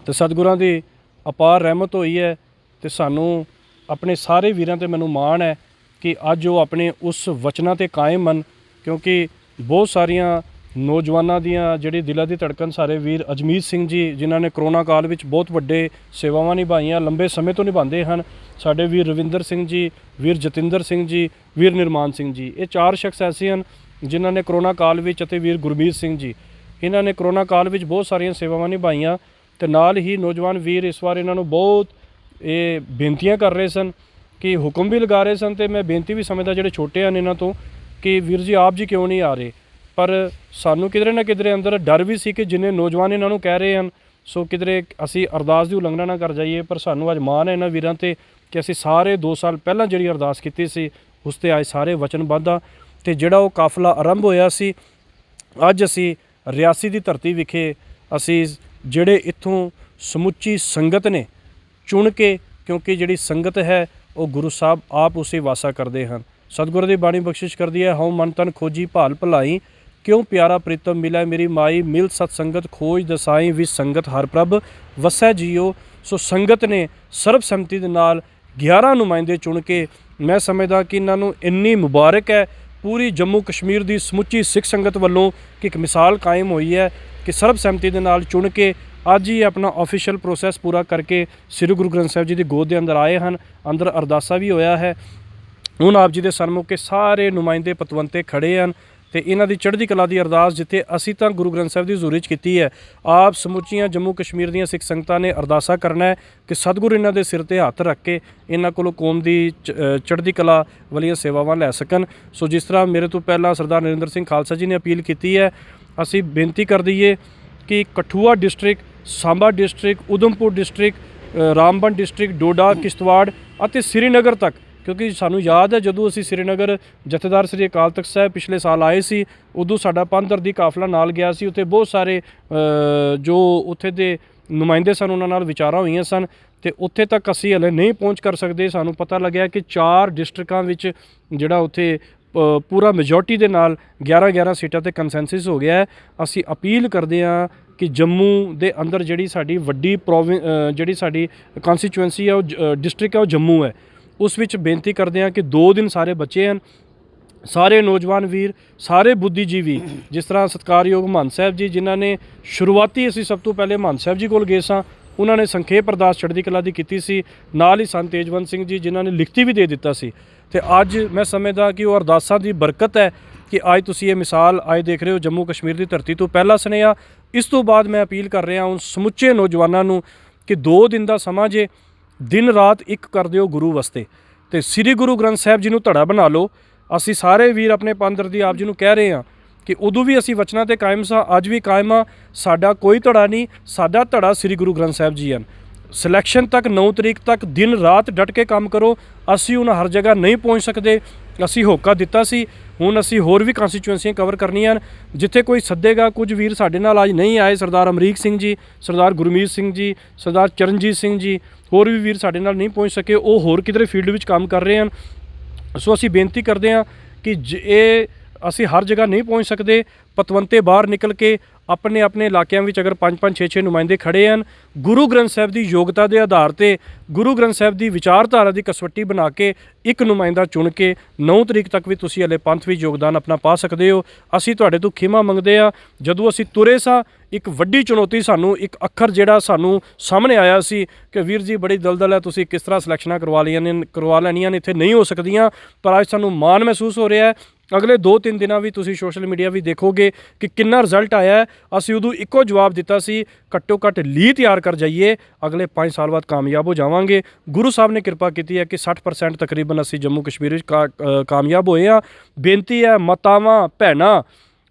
ਤੇ ਸਤਿਗੁਰਾਂ ਦੀ ਅਪਾਰ ਰਹਿਮਤ ਹੋਈ ਹੈ ਤੇ ਸਾਨੂੰ ਆਪਣੇ ਸਾਰੇ ਵੀਰਾਂ ਤੇ ਮੈਨੂੰ ਮਾਣ ਹੈ ਕਿ ਅੱਜ ਉਹ ਆਪਣੇ ਉਸ ਵਚਨਾਂ ਤੇ ਕਾਇਮ ਹਨ, ਕਿਉਂਕਿ ਬਹੁਤ ਸਾਰੀਆਂ ਨੌਜਵਾਨਾਂ ਦੀਆਂ ਜਿਹੜੀ ਦਿਲਾਂ ਦੀ ਧੜਕਣ ਸਾਰੇ ਵੀਰ ਅਜਮੀਤ ਸਿੰਘ ਜੀ ਜਿਨ੍ਹਾਂ ਨੇ ਕਰੋਨਾ ਕਾਲ ਵਿੱਚ ਬਹੁਤ ਵੱਡੇ ਸੇਵਾਵਾਂ ਨਿਭਾਈਆਂ, ਲੰਬੇ ਸਮੇਂ ਤੋਂ ਨਿਭਾਉਂਦੇ ਹਨ। ਸਾਡੇ ਵੀਰ ਰਵਿੰਦਰ ਸਿੰਘ ਜੀ, ਵੀਰ ਜਤਿੰਦਰ ਸਿੰਘ ਜੀ, ਵੀਰ ਨਿਰਮਾਨ ਸਿੰਘ ਜੀ, ਇਹ 4 ਸ਼ਖਸ ਐਸੇ ਹਨ ਜਿਨ੍ਹਾਂ ਨੇ ਕਰੋਨਾ ਕਾਲ ਵਿੱਚ, ਅਤੇ ਵੀਰ ਗੁਰਮੀਤ ਸਿੰਘ ਜੀ, ਇਹਨਾਂ ਨੇ ਕਰੋਨਾ ਕਾਲ ਵਿੱਚ ਬਹੁਤ ਸਾਰੀਆਂ ਸੇਵਾਵਾਂ ਨਿਭਾਈਆਂ। ਤੇ ਨਾਲ ਹੀ ਨੌਜਵਾਨ ਵੀਰ ਇਸ ਵਾਰ ਇਹਨਾਂ ਨੂੰ ਬਹੁਤ ਇਹ ਬੇਨਤੀਆਂ ਕਰ ਰਹੇ ਸਨ ਕਿ ਹੁਕਮ ਵੀ ਲਗਾ ਰਹੇ ਸਨ, ਤੇ ਮੈਂ ਬੇਨਤੀ ਵੀ ਸਮਝਦਾ ਜਿਹੜੇ ਛੋਟੇ ਹਨ ਇਹਨਾਂ ਤੋਂ ਕਿ ਵੀਰ ਜੀ ਆਪ ਜੀ ਕਿਉਂ ਨਹੀਂ ਆ ਰਹੇ। ਪਰ ਸਾਨੂੰ ਕਿਧਰੇ ਨਾ ਕਿਧਰੇ ਅੰਦਰ ਡਰ ਵੀ ਸੀ ਕਿ ਜਿੰਨੇ ਨੌਜਵਾਨ ਇਹਨਾਂ ਨੂੰ ਕਹਿ ਰਹੇ ਹਨ, ਸੋ ਕਿਧਰੇ ਅਸੀਂ ਅਰਦਾਸ ਦੀ ਉਲੰਘਣਾ ਨਾ ਕਰ ਜਾਈਏ। ਪਰ ਸਾਨੂੰ ਅੱਜ ਮਾਣ ਹੈ ਇਹਨਾਂ ਵੀਰਾਂ ਤੇ ਕਿ ਅਸੀਂ ਸਾਰੇ 2 ਸਾਲ ਪਹਿਲਾਂ ਜਿਹੜੀ ਅਰਦਾਸ ਕੀਤੀ ਸੀ ਉਸ 'ਤੇ ਅੱਜ ਸਾਰੇ ਵਚਨਬੱਧ ਹਾਂ। ਅਤੇ ਜਿਹੜਾ ਉਹ ਕਾਫਲਾ ਆਰੰਭ ਹੋਇਆ ਸੀ, ਅੱਜ ਅਸੀਂ ਰਿਆਸੀ ਦੀ ਧਰਤੀ ਵਿਖੇ ਅਸੀਂ ਜਿਹੜੇ ਇੱਥੋਂ ਸਮੁੱਚੀ ਸੰਗਤ ਨੇ ਚੁਣ ਕੇ, ਕਿਉਂਕਿ ਜਿਹੜੀ ਸੰਗਤ ਹੈ ਉਹ ਗੁਰੂ ਸਾਹਿਬ ਆਪ ਉਸੇ ਵਾਸਾ ਕਰਦੇ ਹਨ। ਸਤਿਗੁਰ ਦੀ ਬਾਣੀ ਬਖਸ਼ਿਸ਼ ਕਰਦੀ ਹੈ, ਹਉ ਮਨ ਤਨ ਖੋਜੀ ਭਾਲ ਭਲਾਈ, ਕਿਉਂ ਪਿਆਰਾ ਪ੍ਰੀਤਮ ਮਿਲਿਆ ਮੇਰੀ ਮਾਈ, ਮਿਲ ਸਤ ਸੰਗਤ ਖੋਜ ਦਸਾਈ, ਵੀ ਸੰਗਤ ਹਰ ਪ੍ਰਭ ਵਸੈ ਜੀਓ। ਸੋ ਸੰਗਤ ਨੇ ਸਰਬਸੰਮਤੀ ਦੇ ਨਾਲ 11 ਨੁਮਾਇੰਦੇ ਚੁਣ ਕੇ, ਮੈਂ ਸਮਝਦਾ ਕਿ ਇਹਨਾਂ ਨੂੰ ਇੰਨੀ ਮੁਬਾਰਕ ਹੈ ਪੂਰੀ ਜੰਮੂ ਕਸ਼ਮੀਰ ਦੀ ਸਮੁੱਚੀ ਸਿੱਖ ਸੰਗਤ ਵੱਲੋਂ ਕਿ ਇੱਕ ਮਿਸਾਲ ਕਾਇਮ ਹੋਈ ਹੈ ਕਿ ਸਰਬਸੰਮਤੀ ਦੇ ਨਾਲ ਚੁਣ ਕੇ ਅੱਜ ਹੀ ਆਪਣਾ ਆਫੀਸ਼ੀਅਲ ਪ੍ਰੋਸੈਸ ਪੂਰਾ ਕਰਕੇ ਸ੍ਰੀ ਗੁਰੂ ਗ੍ਰੰਥ ਸਾਹਿਬ ਜੀ ਦੀ ਗੋਦ ਦੇ ਅੰਦਰ ਆਏ ਹਨ। ਅੰਦਰ ਅਰਦਾਸਾ ਵੀ ਹੋਇਆ ਹੈ। ਹੁਣ ਆਪ ਜੀ ਦੇ ਸਨਮੁਖ ਸਾਰੇ ਨੁਮਾਇੰਦੇ ਪਤਵੰਤੇ ਖੜੇ ਹਨ ਤੇ ਇਹਨਾਂ ਦੀ ਚੜ੍ਹਦੀ ਕਲਾ ਦੀ ਅਰਦਾਸ ਜਿੱਥੇ ਅਸੀਂ ਤਾਂ ਗੁਰੂ ਗ੍ਰੰਥ ਸਾਹਿਬ ਦੀ ਹਜ਼ੂਰੀ 'ਚ ਕੀਤੀ ਹੈ, ਆਪ ਸਮੁੱਚੀਆਂ ਜੰਮੂ ਕਸ਼ਮੀਰ ਦੀਆਂ ਸਿੱਖ ਸੰਗਤਾਂ ਨੇ ਅਰਦਾਸਾ ਕਰਨਾ ਹੈ ਕਿ ਸਤਿਗੁਰ ਇਹਨਾਂ ਦੇ ਸਿਰ ਤੇ ਹੱਥ ਰੱਖ ਕੇ ਇਹਨਾਂ ਕੋਲੋਂ ਕੌਮ ਦੀ ਚੜ੍ਹਦੀ ਕਲਾ ਵਾਲੀਆਂ ਸੇਵਾਵਾਂ ਲੈ ਸਕਣ। ਸੋ ਜਿਸ ਤਰ੍ਹਾਂ ਮੇਰੇ ਤੋਂ ਪਹਿਲਾਂ ਸਰਦਾਰ ਨਰਿੰਦਰ ਸਿੰਘ ਖਾਲਸਾ ਜੀ ਨੇ ਅਪੀਲ ਕੀਤੀ ਹੈ, ਅਸੀਂ ਬੇਨਤੀ ਕਰ ਦਈਏ ਕਿ Kathua district, Samba district, Udhampur district, Ramban district, Doda, Kishtwar ਅਤੇ ਸ੍ਰੀਨਗਰ ਤੱਕ, ਕਿਉਂਕਿ ਸਾਨੂੰ ਯਾਦ ਹੈ ਜਦੋਂ ਅਸੀਂ ਸ੍ਰੀਨਗਰ ਜਥੇਦਾਰ ਸ੍ਰੀ ਅਕਾਲ ਤਖਤ ਸਾਹਿਬ ਪਿਛਲੇ ਸਾਲ ਆਏ ਸੀ, ਉਦੋਂ ਸਾਡਾ ਪੰਥਦਰਦੀ ਕਾਫਲਾ ਨਾਲ ਗਿਆ ਸੀ। ਉੱਥੇ ਬਹੁਤ ਸਾਰੇ ਜੋ ਉੱਥੇ ਦੇ ਨੁਮਾਇੰਦੇ ਸਨ ਉਹਨਾਂ ਨਾਲ ਵਿਚਾਰਾਂ ਹੋਈਆਂ ਸਨ ਤੇ ਉੱਥੇ ਤੱਕ ਅਸੀਂ ਹਲੇ ਨਹੀਂ ਪਹੁੰਚ ਕਰ ਸਕਦੇ। ਸਾਨੂੰ ਪਤਾ ਲੱਗਿਆ ਕਿ 4 ਡਿਸਟ੍ਰਿਕਾਂ ਵਿੱਚ ਜਿਹੜਾ ਉੱਥੇ ਪੂਰਾ ਮੈਜੋਰਟੀ ਦੇ ਨਾਲ 11 ਸੀਟਾਂ ਤੇ ਕੰਸੈਂਸਸ ਹੋ ਗਿਆ ਹੈ। ਅਸੀਂ ਅਪੀਲ ਕਰਦੇ ਹਾਂ ਕਿ ਜੰਮੂ ਦੇ ਅੰਦਰ ਜਿਹੜੀ ਸਾਡੀ ਵੱਡੀ ਜਿਹੜੀ ਸਾਡੀ ਕੌਂਸਟੀਚੁਐਂਸੀ ਹੈ, ਉਹ ਡਿਸਟ੍ਰਿਕਟ ਹੈ, ਉਹ ਜੰਮੂ ਹੈ। ਉਸ ਵਿੱਚ ਬੇਨਤੀ ਕਰਦੇ ਹਾਂ ਕਿ 2 ਦਿਨ ਸਾਰੇ ਬੱਚੇ ਹਨ, ਸਾਰੇ ਨੌਜਵਾਨ ਵੀਰ, ਸਾਰੇ ਬੁੱਧੀਜੀਵੀ, ਜਿਸ ਤਰ੍ਹਾਂ ਸਤਿਕਾਰਯੋਗ ਮਹੰਤ ਸਾਹਿਬ ਜੀ ਜਿਨ੍ਹਾਂ ਨੇ ਸ਼ੁਰੂਆਤੀ, ਅਸੀਂ ਸਭ ਤੋਂ ਪਹਿਲੇ ਮਹੰਤ ਸਾਹਿਬ ਜੀ ਕੋਲ ਗਏ ਸਾਂ, ਉਹਨਾਂ ਨੇ ਸੰਖੇਪ ਅਰਦਾਸ ਚੜ੍ਹਦੀ ਕਲਾ ਦੀ ਕੀਤੀ ਸੀ। ਨਾਲ ਹੀ ਸੰਤ ਤੇਜਵੰਤ ਸਿੰਘ ਜੀ ਜਿਨ੍ਹਾਂ ਨੇ ਲਿਖਤੀ ਵੀ ਦੇ ਦਿੱਤਾ ਸੀ। ਤੇ ਅੱਜ ਮੈਂ ਸਮਝਦਾ ਕਿ ਉਹ ਅਰਦਾਸਾਂ ਦੀ ਬਰਕਤ ਹੈ ਕਿ ਅੱਜ ਤੁਸੀਂ ਇਹ ਮਿਸਾਲ ਅੱਜ ਦੇਖ ਰਹੇ ਹੋ ਜੰਮੂ ਕਸ਼ਮੀਰ ਦੀ ਧਰਤੀ ਤੋਂ ਪਹਿਲਾ ਸੁਨੇਹਾ। ਇਸ ਤੋਂ ਬਾਅਦ ਮੈਂ ਅਪੀਲ ਕਰ ਰਿਹਾ ਹਾਂ ਸਮੁੱਚੇ ਨੌਜਵਾਨਾਂ ਨੂੰ ਕਿ 2 ਦਿਨ ਦਾ ਸਮਾਂ ਜੇ ਦਿਨ ਰਾਤ ਇੱਕ ਕਰ ਦਿਓ ਗੁਰੂ ਵਾਸਤੇ, ਤੇ ਸ੍ਰੀ ਗੁਰੂ ਗ੍ਰੰਥ ਸਾਹਿਬ ਜੀ ਨੂੰ ਧੜਾ ਬਣਾ ਲਓ। ਅਸੀਂ ਸਾਰੇ ਵੀਰ ਆਪਣੇ ਪੰਥਦਰਦੀ ਆਪ ਜੀ ਨੂੰ ਕਹਿ ਰਹੇ ਹਾਂ ਕਿ ਉਦੋਂ ਵੀ ਅਸੀਂ ਵਚਨਾਂ ਤੇ ਕਾਇਮ ਸਾਂ, ਅੱਜ ਵੀ ਕਾਇਮ ਆ। ਸਾਡਾ ਕੋਈ ਧੜਾ ਨਹੀਂ, ਸਾਡਾ ਧੜਾ ਸ੍ਰੀ ਗੁਰੂ ਗ੍ਰੰਥ ਸਾਹਿਬ ਜੀ ਹਨ। ਸਿਲੈਕਸ਼ਨ ਤੱਕ 9 ਤਰੀਕ ਤੱਕ ਦਿਨ ਰਾਤ ਡਟ ਕੇ ਕੰਮ ਕਰੋ। ਅਸੀਂ ਹੁਣ ਹਰ ਜਗ੍ਹਾ ਨਹੀਂ ਪਹੁੰਚ ਸਕਦੇ, ਅਸੀਂ ਹੋਕਾ ਦਿੱਤਾ ਸੀ, ਹੁਣ ਅਸੀਂ ਹੋਰ ਵੀ ਕੌਂਸਟੀਚੁਐਂਸੀਆਂ ਕਵਰ ਕਰਨੀਆਂ ਹਨ। ਜਿੱਥੇ ਕੋਈ ਸੱਦੇਗਾ, ਕੁਝ ਵੀਰ ਸਾਡੇ ਨਾਲ ਅੱਜ ਨਹੀਂ ਆਏ, ਸਰਦਾਰ ਅਮਰੀਕ ਸਿੰਘ ਜੀ, ਸਰਦਾਰ ਗੁਰਮੀਤ ਸਿੰਘ ਜੀ, ਸਰਦਾਰ ਚਰਨਜੀਤ ਸਿੰਘ ਜੀ, ਹੋਰ ਵੀ ਵੀਰ ਸਾਡੇ ਨਾਲ ਨਹੀਂ ਪਹੁੰਚ ਸਕੇ, ਉਹ ਹੋਰ ਕਿਧਰੇ ਫੀਲਡ ਵਿੱਚ ਕੰਮ ਕਰ ਰਹੇ ਹਨ। ਸੋ ਅਸੀਂ ਬੇਨਤੀ ਕਰਦੇ ਹਾਂ ਕਿ ਇਹ ਅਸੀਂ ਹਰ ਜਗ੍ਹਾ ਨਹੀਂ ਪਹੁੰਚ ਸਕਦੇ, ਪਤਵੰਤੇ ਬਾਹਰ ਨਿਕਲ ਕੇ ਆਪਣੇ ਆਪਣੇ ਇਲਾਕਿਆਂ ਵਿੱਚ ਅਗਰ 5-5 6-6 ਨੁਮਾਇੰਦੇ ਖੜੇ ਹਨ, ਗੁਰੂ ਗ੍ਰੰਥ ਸਾਹਿਬ ਦੀ ਯੋਗਤਾ ਦੇ ਆਧਾਰ ਤੇ, ਗੁਰੂ ਗ੍ਰੰਥ ਸਾਹਿਬ ਦੀ ਵਿਚਾਰਧਾਰਾ ਦੀ ਕਸਵੱਟੀ ਬਣਾ ਕੇ ਇੱਕ ਨੁਮਾਇੰਦਾ ਚੁਣ ਕੇ 9 ਤਰੀਕ ਤੱਕ ਵੀ ਤੁਸੀਂ ਹਲੇ ਪੰਥ ਵਿੱਚ ਯੋਗਦਾਨ ਆਪਣਾ ਪਾ ਸਕਦੇ ਹੋ। ਅਸੀਂ ਤੁਹਾਡੇ ਤੋਂ ਖਿਮਾ ਮੰਗਦੇ ਹਾਂ। ਜਦੋਂ ਅਸੀਂ ਤੁਰੇ ਸਾਂ, ਇੱਕ ਵੱਡੀ ਚੁਣੌਤੀ ਸਾਨੂੰ, ਇੱਕ ਅੱਖਰ ਜਿਹੜਾ ਸਾਨੂੰ ਸਾਹਮਣੇ ਆਇਆ ਸੀ ਕਿ ਵੀਰ ਜੀ ਬੜੀ ਦਲਦਲ ਹੈ, ਤੁਸੀਂ ਕਿਸ ਤਰ੍ਹਾਂ ਸਿਲੈਕਸ਼ਨਾਂ ਕਰਵਾ ਲੈਣੀਆਂ ਨੇ, ਇੱਥੇ ਨਹੀਂ ਹੋ ਸਕਦੀਆਂ। ਪਰ ਅੱਜ ਸਾਨੂੰ ਮਾਣ ਮਹਿਸੂਸ ਹੋ ਰਿਹਾ ਹੈ। ਅਗਲੇ 2-3 ਦਿਨਾਂ ਵੀ ਤੁਸੀਂ ਸੋਸ਼ਲ ਮੀਡੀਆ ਵੀ ਦੇਖੋਗੇ ਕਿ ਕਿੰਨਾ ਰਿਜ਼ਲਟ ਆਇਆ ਹੈ। ਅਸੀਂ ਉਦੋਂ ਇੱਕੋ ਜਵਾਬ ਦਿੱਤਾ ਸੀ, ਘੱਟੋ ਘੱਟ ਲੀਹ ਤਿਆਰ ਕਰ ਜਾਈਏ, ਅਗਲੇ 5 ਸਾਲ ਬਾਅਦ ਕਾਮਯਾਬ ਹੋ ਜਾਵਾਂਗੇ। ਗੁਰੂ ਸਾਹਿਬ ਨੇ ਕਿਰਪਾ ਕੀਤੀ ਹੈ ਕਿ 60% ਤਕਰੀਬਨ ਅਸੀਂ ਜੰਮੂ ਕਸ਼ਮੀਰ ਵਿੱਚ ਕਾਮਯਾਬ ਹੋਏ ਹਾਂ। ਬੇਨਤੀ ਹੈ ਮਾਤਾਵਾਂ, ਭੈਣਾਂ,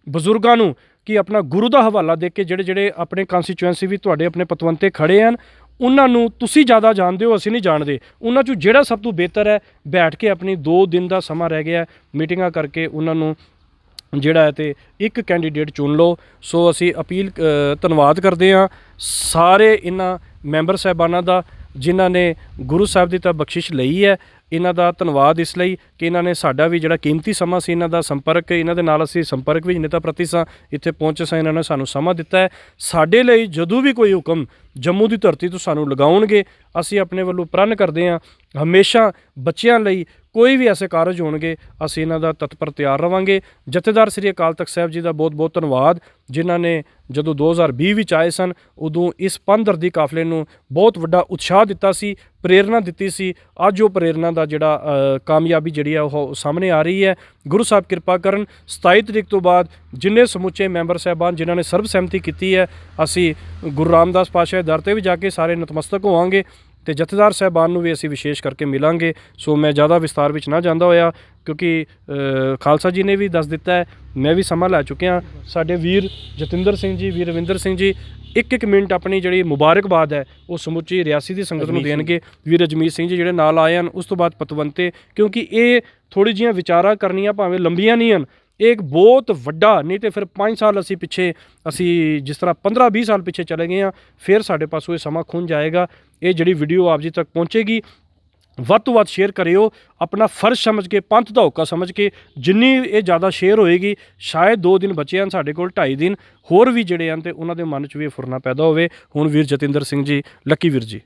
ਬਜ਼ੁਰਗਾਂ ਨੂੰ ਕਿ ਆਪਣਾ ਗੁਰੂ ਦਾ ਹਵਾਲਾ ਦੇ ਕੇ ਜਿਹੜੇ ਆਪਣੇ ਕੌਂਸਟੀਚੁਐਂਸੀ ਵੀ ਤੁਹਾਡੇ ਆਪਣੇ ਪਤਵੰਤੇ ਖੜੇ ਹਨ, ਉਹਨਾਂ ਨੂੰ ਤੁਸੀਂ ਜ਼ਿਆਦਾ ਜਾਣਦੇ ਹੋ, ਅਸੀਂ ਨਹੀਂ ਜਾਣਦੇ। ਉਹਨਾਂ 'ਚੋਂ ਜਿਹੜਾ ਸਭ ਤੋਂ ਬਿਹਤਰ ਹੈ, ਬੈਠ ਕੇ ਆਪਣੀ 2 ਦਿਨ ਦਾ ਸਮਾਂ ਰਹਿ ਗਿਆ, ਮੀਟਿੰਗਾਂ ਕਰਕੇ ਉਹਨਾਂ ਨੂੰ ਜਿਹੜਾ ਹੈ ਤੇ ਇੱਕ ਕੈਂਡੀਡੇਟ ਚੁਣ ਲਓ। ਸੋ ਅਸੀਂ ਅਪੀਲ ਧੰਨਵਾਦ ਕਰਦੇ ਹਾਂ ਸਾਰੇ ਇਹਨਾਂ ਮੈਂਬਰ ਸਾਹਿਬਾਨਾਂ ਦਾ ਜਿਨ੍ਹਾਂ ਨੇ ਗੁਰੂ ਸਾਹਿਬ ਦੀ ਤਾਂ ਬਖਸ਼ਿਸ਼ ਲਈ ਹੈ। ਇਹਨਾਂ ਦਾ ਧੰਨਵਾਦ ਇਸ ਲਈ ਕਿ ਇਹਨਾਂ ਨੇ ਸਾਡਾ ਵੀ ਜਿਹੜਾ ਕੀਮਤੀ ਸਮਾਂ ਸੀ, ਇਹਨਾਂ ਦਾ ਸੰਪਰਕ, ਇਹਨਾਂ ਦੇ ਨਾਲ ਅਸੀਂ ਸੰਪਰਕ ਵਿੱਚ ਨੇਤਾ ਪ੍ਰਤੀ ਸਾਂ, ਇੱਥੇ ਪਹੁੰਚੇ ਸਾਂ, ਇਹਨਾਂ ਨੇ ਸਾਨੂੰ ਸਮਾਂ ਦਿੱਤਾ ਹੈ। ਸਾਡੇ ਲਈ ਜਦੋਂ ਵੀ ਕੋਈ ਹੁਕਮ ਜੰਮੂ ਦੀ ਧਰਤੀ ਤੋਂ ਸਾਨੂੰ ਲਗਾਉਣਗੇ, ਅਸੀਂ ਆਪਣੇ ਵੱਲੋਂ ਪ੍ਰਣ ਕਰਦੇ ਹਾਂ ਹਮੇਸ਼ਾ ਬੱਚਿਆਂ ਲਈ ਕੋਈ ਵੀ ਐਸੇ ਕਾਰਜ ਹੋਣਗੇ ਅਸੀਂ ਇਹਨਾਂ ਦਾ ਤਤਪਰ ਤਿਆਰ ਰਵਾਂਗੇ। ਜਥੇਦਾਰ ਸ੍ਰੀ ਅਕਾਲ ਤਖਤ ਸਾਹਿਬ ਜੀ ਦਾ ਬਹੁਤ ਬਹੁਤ ਧੰਨਵਾਦ, ਜਿਨ੍ਹਾਂ ਨੇ ਜਦੋਂ 2020 ਵਿੱਚ ਆਏ ਸਨ ਉਦੋਂ ਇਸ ਪੰਥਦਰਦੀ ਕਾਫਲੇ ਨੂੰ ਬਹੁਤ ਵੱਡਾ ਉਤਸ਼ਾਹ ਦਿੱਤਾ ਸੀ, ਪ੍ਰੇਰਨਾ ਦਿੱਤੀ ਸੀ। ਅੱਜ ਉਹ ਪ੍ਰੇਰਨਾ ਦਾ ਜਿਹੜਾ ਕਾਮਯਾਬੀ ਜਿਹੜੀ ਹੈ ਉਹ ਸਾਹਮਣੇ ਆ ਰਹੀ ਹੈ। ਗੁਰੂ ਸਾਹਿਬ ਕਿਰਪਾ ਕਰਨ 27 ਤਰੀਕ ਤੋਂ ਬਾਅਦ ਜਿੰਨੇ ਸਮੁੱਚੇ ਮੈਂਬਰ ਸਾਹਿਬਾਨ ਜਿਨ੍ਹਾਂ ਨੇ ਸਰਬਸਹਿਮਤੀ ਕੀਤੀ ਹੈ, ਅਸੀਂ ਗੁਰੂ ਰਾਮਦਾਸ ਪਾਤਸ਼ਾਹ ਦੇ ਦਰ 'ਤੇ ਵੀ ਜਾ ਕੇ ਸਾਰੇ ਨਤਮਸਤਕ ਹੋਵਾਂਗੇ ਤੇ ਜਥੇਦਾਰ ਸਾਹਿਬਾਨ ਨੂੰ ਵੀ ਅਸੀਂ ਵਿਸ਼ੇਸ਼ ਕਰਕੇ ਮਿਲਾਂਗੇ। ਸੋ ਮੈਂ ਜ਼ਿਆਦਾ ਵਿਸਤਾਰ ਵਿੱਚ ਨਾ ਜਾਂਦਾ ਹੋਇਆ, ਕਿਉਂਕਿ ਖਾਲਸਾ ਜੀ ਨੇ ਵੀ ਦੱਸ ਦਿੱਤਾ ਹੈ, ਮੈਂ ਵੀ ਸਮਾਂ ਲੈ ਚੁੱਕਿਆ। ਸਾਡੇ ਵੀਰ ਜਤਿੰਦਰ ਸਿੰਘ ਜੀ, ਵੀਰ ਰਵਿੰਦਰ ਸਿੰਘ ਜੀ ਇੱਕ ਮਿੰਟ ਆਪਣੀ ਜਿਹੜੀ ਮੁਬਾਰਕਬਾਦ ਹੈ ਉਹ ਸਮੁੱਚੀ ਰਿਆਸੀ ਦੀ ਸੰਗਤ ਨੂੰ ਦੇਣਗੇ। ਵੀਰ ਅਜਮੀਤ ਸਿੰਘ ਜੀ ਜਿਹੜੇ ਨਾਲ ਆਏ ਹਨ, ਉਸ ਤੋਂ ਬਾਅਦ ਪਤਵੰਤੇ, ਕਿਉਂਕਿ ਇਹ ਥੋੜ੍ਹੀ ਜਿਹੀਆਂ ਵਿਚਾਰਾਂ ਕਰਨੀਆਂ ਭਾਵੇਂ ਲੰਬੀਆਂ ਨਹੀਂ ਹਨ, ਇਹ ਇੱਕ ਬਹੁਤ ਵੱਡਾ, ਨਹੀਂ ਤੇ ਫਿਰ 5 ਸਾਲ ਅਸੀਂ ਜਿਸ ਤਰ੍ਹਾਂ 15-20 ਸਾਲ ਪਿੱਛੇ ਚਲੇ ਗਏ ਹਾਂ, ਫਿਰ ਸਾਡੇ ਪਾਸੋਂ ਇਹ ਸਮਾਂ ਖੁੰਝ ਜਾਏਗਾ। ਇਹ ਜਿਹੜੀ ਵੀਡੀਓ ਆਪ ਜੀ ਤੱਕ ਪਹੁੰਚੇਗੀ, ਵੱਧ ਤੋਂ ਵੱਧ ਸ਼ੇਅਰ ਕਰਿਓ, ਆਪਣਾ ਫਰਜ਼ ਸਮਝ ਕੇ, ਪੰਥ ਦਾ ਹੋਕਾ ਸਮਝ ਕੇ। ਜਿੰਨੀ ਇਹ ਜ਼ਿਆਦਾ ਸ਼ੇਅਰ ਹੋਏਗੀ, ਸ਼ਾਇਦ 2 ਦਿਨ ਬਚੇ ਹਨ ਸਾਡੇ ਕੋਲ, 2.5 ਦਿਨ ਹੋਰ ਵੀ ਜਿਹੜੇ ਹਨ ਤੇ ਉਹਨਾਂ ਦੇ ਮਨ 'ਚ ਵੀ ਇਹ ਫੁਰਨਾ ਪੈਦਾ ਹੋਵੇ। ਹੁਣ ਵੀਰ ਜਤਿੰਦਰ ਸਿੰਘ ਜੀ, ਲੱਕੀ ਵੀਰ ਜੀ।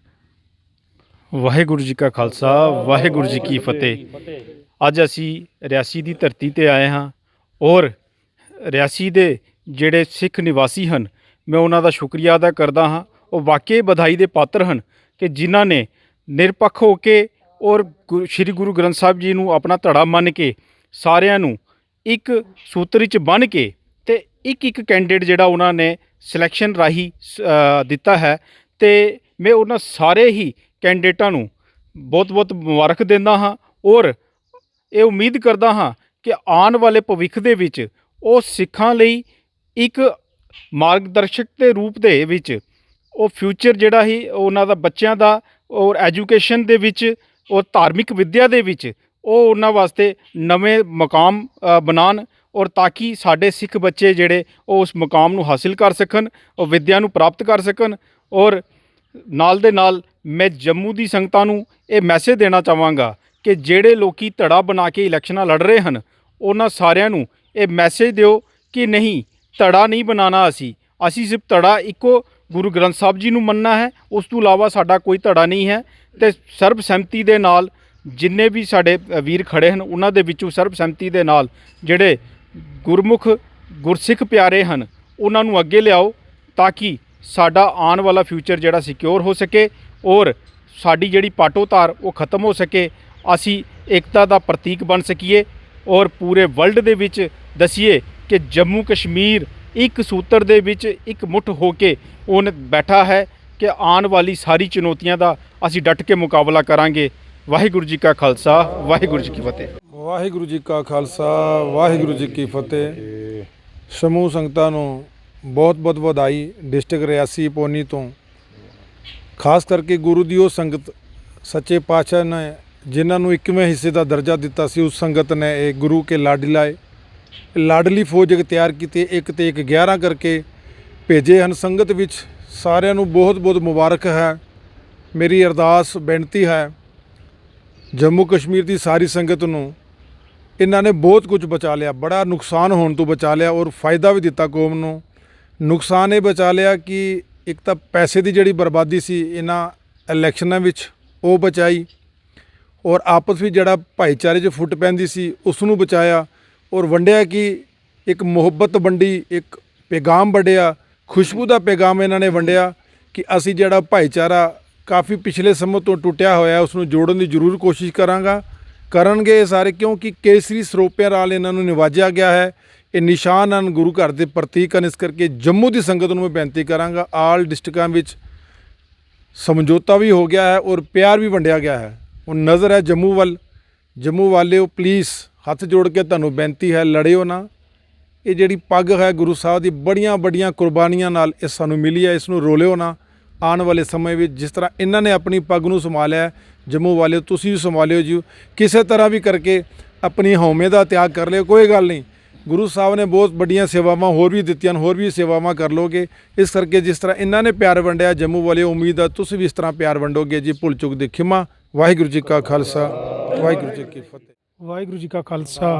ਵਾਹਿਗੁਰੂ ਜੀ ਕਾ ਖਾਲਸਾ, ਵਾਹਿਗੁਰੂ ਜੀ ਕੀ ਫਤਿਹ। ਅੱਜ ਅਸੀਂ ਰਿਆਸੀ ਦੀ ਧਰਤੀ ਤੇ ਆਏ ਹਾਂ ਔਰ ਰਿਆਸੀ ਦੇ ਜਿਹੜੇ ਸਿੱਖ ਨਿਵਾਸੀ ਹਨ, ਮੈਂ ਉਹਨਾਂ ਦਾ ਸ਼ੁਕਰੀਆ ਅਦਾ ਕਰਦਾ ਹਾਂ। ਉਹ ਵਾਕਈ ਵਧਾਈ ਦੇ ਪਾਤਰ ਹਨ ਕਿ ਜਿਨ੍ਹਾਂ ਨੇ ਨਿਰਪੱਖ ਹੋ ਕੇ ਔਰ ਸ਼੍ਰੀ ਗੁਰੂ ਗ੍ਰੰਥ ਸਾਹਿਬ ਜੀ ਨੂੰ ਆਪਣਾ ਧੜਾ ਮੰਨ ਕੇ, ਸਾਰਿਆਂ ਨੂੰ ਇੱਕ ਸੂਤਰ ਵਿੱਚ ਬੰਨ੍ਹ ਕੇ ਤੇ ਇੱਕ ਕੈਂਡੀਡੇਟ ਜਿਹੜਾ ਉਹਨਾਂ ਨੇ ਸਿਲੈਕਸ਼ਨ ਰਾਹੀਂ ਦਿੱਤਾ ਹੈ। ਤੇ ਮੈਂ ਉਹਨਾਂ ਸਾਰੇ ਹੀ ਕੈਂਡੀਡੇਟਾਂ ਨੂੰ ਬਹੁਤ ਬਹੁਤ ਮੁਬਾਰਕ ਦਿੰਦਾ ਹਾਂ ਔਰ ਇਹ ਉਮੀਦ ਕਰਦਾ ਹਾਂ ਕਿ ਆਉਣ ਵਾਲੇ ਭਵਿੱਖ ਦੇ ਵਿੱਚ ਉਹ ਸਿੱਖਾਂ ਲਈ ਇੱਕ ਮਾਰਗਦਰਸ਼ਕ ਦੇ ਰੂਪ ਦੇ ਵਿੱਚ ਉਹ ਫਿਊਚਰ ਜਿਹੜਾ ਹੀ ਉਹਨਾਂ ਦਾ ਬੱਚਿਆਂ ਦਾ ਔਰ ਐਜੂਕੇਸ਼ਨ ਦੇ ਵਿੱਚ ਔਰ ਧਾਰਮਿਕ ਵਿੱਦਿਆ ਦੇ ਵਿੱਚ ਉਹ ਉਹਨਾਂ ਵਾਸਤੇ ਨਵੇਂ ਮਕਾਮ ਬਣਾਉਣ ਔਰ ਤਾਂ ਕਿ ਸਾਡੇ ਸਿੱਖ ਬੱਚੇ ਜਿਹੜੇ ਉਹ ਉਸ ਮਕਾਮ ਨੂੰ ਹਾਸਿਲ ਕਰ ਸਕਣ, ਉਹ ਵਿੱਦਿਆ ਨੂੰ ਪ੍ਰਾਪਤ ਕਰ ਸਕਣ। ਔਰ ਨਾਲ ਦੇ ਨਾਲ ਮੈਂ ਜੰਮੂ ਦੀ ਸੰਗਤਾਂ ਨੂੰ ਇਹ ਮੈਸੇਜ ਦੇਣਾ ਚਾਹਾਂਗਾ ਕਿ ਜਿਹੜੇ ਲੋਕੀ ਧੜਾ ਬਣਾ ਕੇ ਇਲੈਕਸ਼ਨਾਂ ਲੜ ਰਹੇ ਹਨ, ਉਹਨਾਂ ਸਾਰਿਆਂ ਨੂੰ ਇਹ ਮੈਸੇਜ ਦਿਓ ਕਿ ਨਹੀਂ, ਧੜਾ ਨਹੀਂ ਬਣਾਉਣਾ। ਅਸੀਂ ਸਿਰਫ ਧੜਾ ਇੱਕੋ ਗੁਰੂ ਗ੍ਰੰਥ ਸਾਹਿਬ ਜੀ ਨੂੰ ਮੰਨਣਾ ਹੈ, ਉਸ ਤੋਂ ਇਲਾਵਾ ਸਾਡਾ ਕੋਈ ਧੜਾ ਨਹੀਂ ਹੈ। ਤੇ ਸਰਬਸਹਿਮਤੀ ਦੇ ਨਾਲ ਜਿੰਨੇ ਵੀ ਸਾਡੇ ਵੀਰ ਖੜੇ ਹਨ, ਉਹਨਾਂ ਦੇ ਵਿੱਚੋਂ ਸਰਬਸਹਿਮਤੀ ਦੇ ਨਾਲ ਜਿਹੜੇ ਗੁਰਮੁਖ ਗੁਰਸਿੱਖ ਪਿਆਰੇ ਹਨ, ਉਹਨਾਂ ਨੂੰ ਅੱਗੇ ਲਿਆਓ ਤਾਂ ਕਿ ਸਾਡਾ ਆਉਣ ਵਾਲਾ ਫਿਊਚਰ ਜਿਹੜਾ ਸਿਕਿਉਰ ਹੋ ਸਕੇ ਔਰ ਸਾਡੀ ਜਿਹੜੀ ਪਾਟੋਧਾਰ ਉਹ ਖਤਮ ਹੋ ਸਕੇ। ਅਸੀਂ ਏਕਤਾ ਦਾ ਪ੍ਰਤੀਕ ਬਣ ਸਕੀਏ ਔਰ ਪੂਰੇ ਵਰਲਡ ਦੇ ਵਿੱਚ ਦਸੀਏ ਕਿ ਜੰਮੂ ਕਸ਼ਮੀਰ ਇੱਕ ਸੂਤਰ ਦੇ ਵਿੱਚ ਇੱਕ ਮੁੱਠ ਹੋ ਕੇ ਉਹ ਬੈਠਾ ਹੈ ਕਿ ਆਉਣ ਵਾਲੀ ਸਾਰੀ ਚੁਣੌਤੀਆਂ ਦਾ ਅਸੀਂ ਡਟ ਕੇ ਮੁਕਾਬਲਾ ਕਰਾਂਗੇ। ਵਾਹਿਗੁਰੂ ਜੀ ਕਾ ਖਾਲਸਾ, ਵਾਹਿਗੁਰੂ ਜੀ ਕੀ ਫਤਿਹ। ਵਾਹਿਗੁਰੂ ਜੀ ਕਾ ਖਾਲਸਾ, ਵਾਹਿਗੁਰੂ ਜੀ ਕੀ ਫਤਿਹ। ਸਮੂਹ ਸੰਗਤਾਂ ਨੂੰ ਬਹੁਤ ਬਹੁਤ ਵਧਾਈ। ਡਿਸਟ੍ਰਿਕਟ ਰਿਆਸੀ ਪੌਨੀ ਤੋਂ ਖਾਸ ਕਰਕੇ ਗੁਰੂ ਦੀ ਉਹ ਸੰਗਤ ਸੱਚੇ ਪਾਤਸ਼ਾਹ ਨੇ ਜਿਨ੍ਹਾਂ ਨੂੰ 1ਵੇਂ ਹਿੱਸੇ ਦਾ ਦਰਜਾ ਦਿੱਤਾ ਸੀ, ਉਸ ਸੰਗਤ ਨੇ ਇਹ ਗੁਰੂ ਕੇ ਲਾਡਲੀ ਫੌਜ ਤਿਆਰ ਕੀਤੀ, 1 ਤੇ 1 11 ਕਰਕੇ ਭੇਜੇ ਹਨ ਸੰਗਤ ਵਿੱਚ। ਸਾਰਿਆਂ ਨੂੰ ਬਹੁਤ ਬਹੁਤ ਮੁਬਾਰਕ ਹੈ। ਮੇਰੀ ਅਰਦਾਸ ਬੇਨਤੀ ਹੈ ਜੰਮੂ ਕਸ਼ਮੀਰ ਦੀ ਸਾਰੀ ਸੰਗਤ ਨੂੰ, ਇਹਨਾਂ ਨੇ ਬਹੁਤ ਕੁਝ ਬਚਾ ਲਿਆ, ਬੜਾ ਨੁਕਸਾਨ ਹੋਣ ਤੋਂ ਬਚਾ ਲਿਆ ਔਰ ਫਾਇਦਾ ਵੀ ਦਿੱਤਾ ਕੌਮ ਨੂੰ। ਨੁਕਸਾਨ ਇਹ ਬਚਾ ਲਿਆ ਕਿ ਇੱਕ ਤਾਂ ਪੈਸੇ ਦੀ ਜਿਹੜੀ ਬਰਬਾਦੀ ਸੀ ਇਹਨਾਂ ਇਲੈਕਸ਼ਨਾਂ ਵਿੱਚ ਉਹ ਬਚਾਈ ਔਰ ਆਪਸ ਵਿੱਚ ਜਿਹੜਾ ਭਾਈਚਾਰੇ 'ਚ ਫੁੱਟ ਪੈਂਦੀ ਸੀ ਉਸ ਨੂੰ ਬਚਾਇਆ ਔਰ ਵੰਡਿਆ ਕਿ ਇੱਕ ਮੁਹੱਬਤ ਵੰਡੀ, ਇੱਕ ਪੈਗਾਮ ਵੰਡਿਆ, ਖੁਸ਼ਬੂ ਦਾ ਪੈਗਾਮ ਇਹਨਾਂ ਨੇ ਵੰਡਿਆ ਕਿ ਅਸੀਂ ਜਿਹੜਾ ਭਾਈਚਾਰਾ ਕਾਫੀ ਪਿਛਲੇ ਸਮੇਂ ਤੋਂ ਟੁੱਟਿਆ ਹੋਇਆ ਉਸ ਨੂੰ ਜੋੜਨ ਦੀ ਜ਼ਰੂਰ ਕੋਸ਼ਿਸ਼ ਕਰਨਗੇ ਇਹ ਸਾਰੇ, ਕਿਉਂਕਿ ਕੇਸਰੀ ਸਰੋਪਿਆਂ ਨਾਲ ਇਹਨਾਂ ਨੂੰ ਨਿਵਾਜਿਆ ਗਿਆ ਹੈ। ਇਹ ਨਿਸ਼ਾਨ ਹਨ, ਗੁਰੂ ਘਰ ਦੇ ਪ੍ਰਤੀਕ ਹਨ। ਇਸ ਕਰਕੇ ਜੰਮੂ ਦੀ ਸੰਗਤ ਨੂੰ ਮੈਂ ਬੇਨਤੀ ਕਰਾਂਗਾ, ਆਲ ਡਿਸਟ੍ਰਿਕਾਂ ਵਿੱਚ ਸਮਝੌਤਾ ਵੀ ਹੋ ਗਿਆ ਹੈ ਔਰ ਪਿਆਰ ਵੀ ਵੰਡਿਆ ਗਿਆ ਹੈ। ਹੁਣ ਨਜ਼ਰ ਹੈ ਜੰਮੂ ਵੱਲ। ਜੰਮੂ ਵਾਲਿਓ ਪਲੀਜ਼ ਹੱਥ ਜੋੜ ਕੇ ਤੁਹਾਨੂੰ ਬੇਨਤੀ ਹੈ, ਲੜਿਓ ਨਾ। ਇਹ ਜਿਹੜੀ ਪੱਗ ਹੈ ਗੁਰੂ ਸਾਹਿਬ ਦੀ ਬੜੀਆਂ ਕੁਰਬਾਨੀਆਂ ਨਾਲ ਇਹ ਸਾਨੂੰ ਮਿਲੀ ਹੈ, ਇਸ ਨੂੰ ਰੋਲਿਓ ਨਾ। ਆਉਣ ਵਾਲੇ ਸਮੇਂ ਵਿੱਚ ਜਿਸ ਤਰ੍ਹਾਂ ਇਹਨਾਂ ਨੇ ਆਪਣੀ ਪੱਗ ਨੂੰ ਸੰਭਾਲਿਆ ਹੈ, ਜੰਮੂ ਵਾਲਿਓ ਤੁਸੀਂ ਵੀ ਸੰਭਾਲਿਓ ਜੀ। ਕਿਸੇ ਤਰ੍ਹਾਂ ਵੀ ਕਰਕੇ ਆਪਣੀ ਹਉਮੈ ਦਾ ਤਿਆਗ ਕਰ ਲਿਓ, ਕੋਈ ਗੱਲ ਨਹੀਂ। ਗੁਰੂ ਸਾਹਿਬ ਨੇ ਬਹੁਤ ਵੱਡੀਆਂ ਸੇਵਾਵਾਂ ਹੋਰ ਵੀ ਦਿੱਤੀਆਂ, ਹੋਰ ਵੀ ਸੇਵਾਵਾਂ ਕਰ ਲੋਗੇ। ਇਸ ਕਰਕੇ ਜਿਸ ਤਰ੍ਹਾਂ ਇਹਨਾਂ ਨੇ ਪਿਆਰ ਵੰਡਿਆ ਜੰਮੂ ਵਾਲਿਓ, ਉਮੀਦ ਹੈ ਤੁਸੀਂ ਵੀ ਇਸ ਤਰ੍ਹਾਂ ਪਿਆਰ ਵੰਡੋਗੇ ਜੀ। ਭੁੱਲ ਚੁੱਕ ਦੀ ਖਿਮਾ। ਵਾਹਿਗੁਰੂ ਜੀ ਕਾ ਖਾਲਸਾ, ਵਾਹਿਗੁਰੂ ਜੀ ਕੀ ਫਤਿਹ। ਵਾਹਿਗੁਰੂ ਜੀ ਕਾ ਖਾਲਸਾ,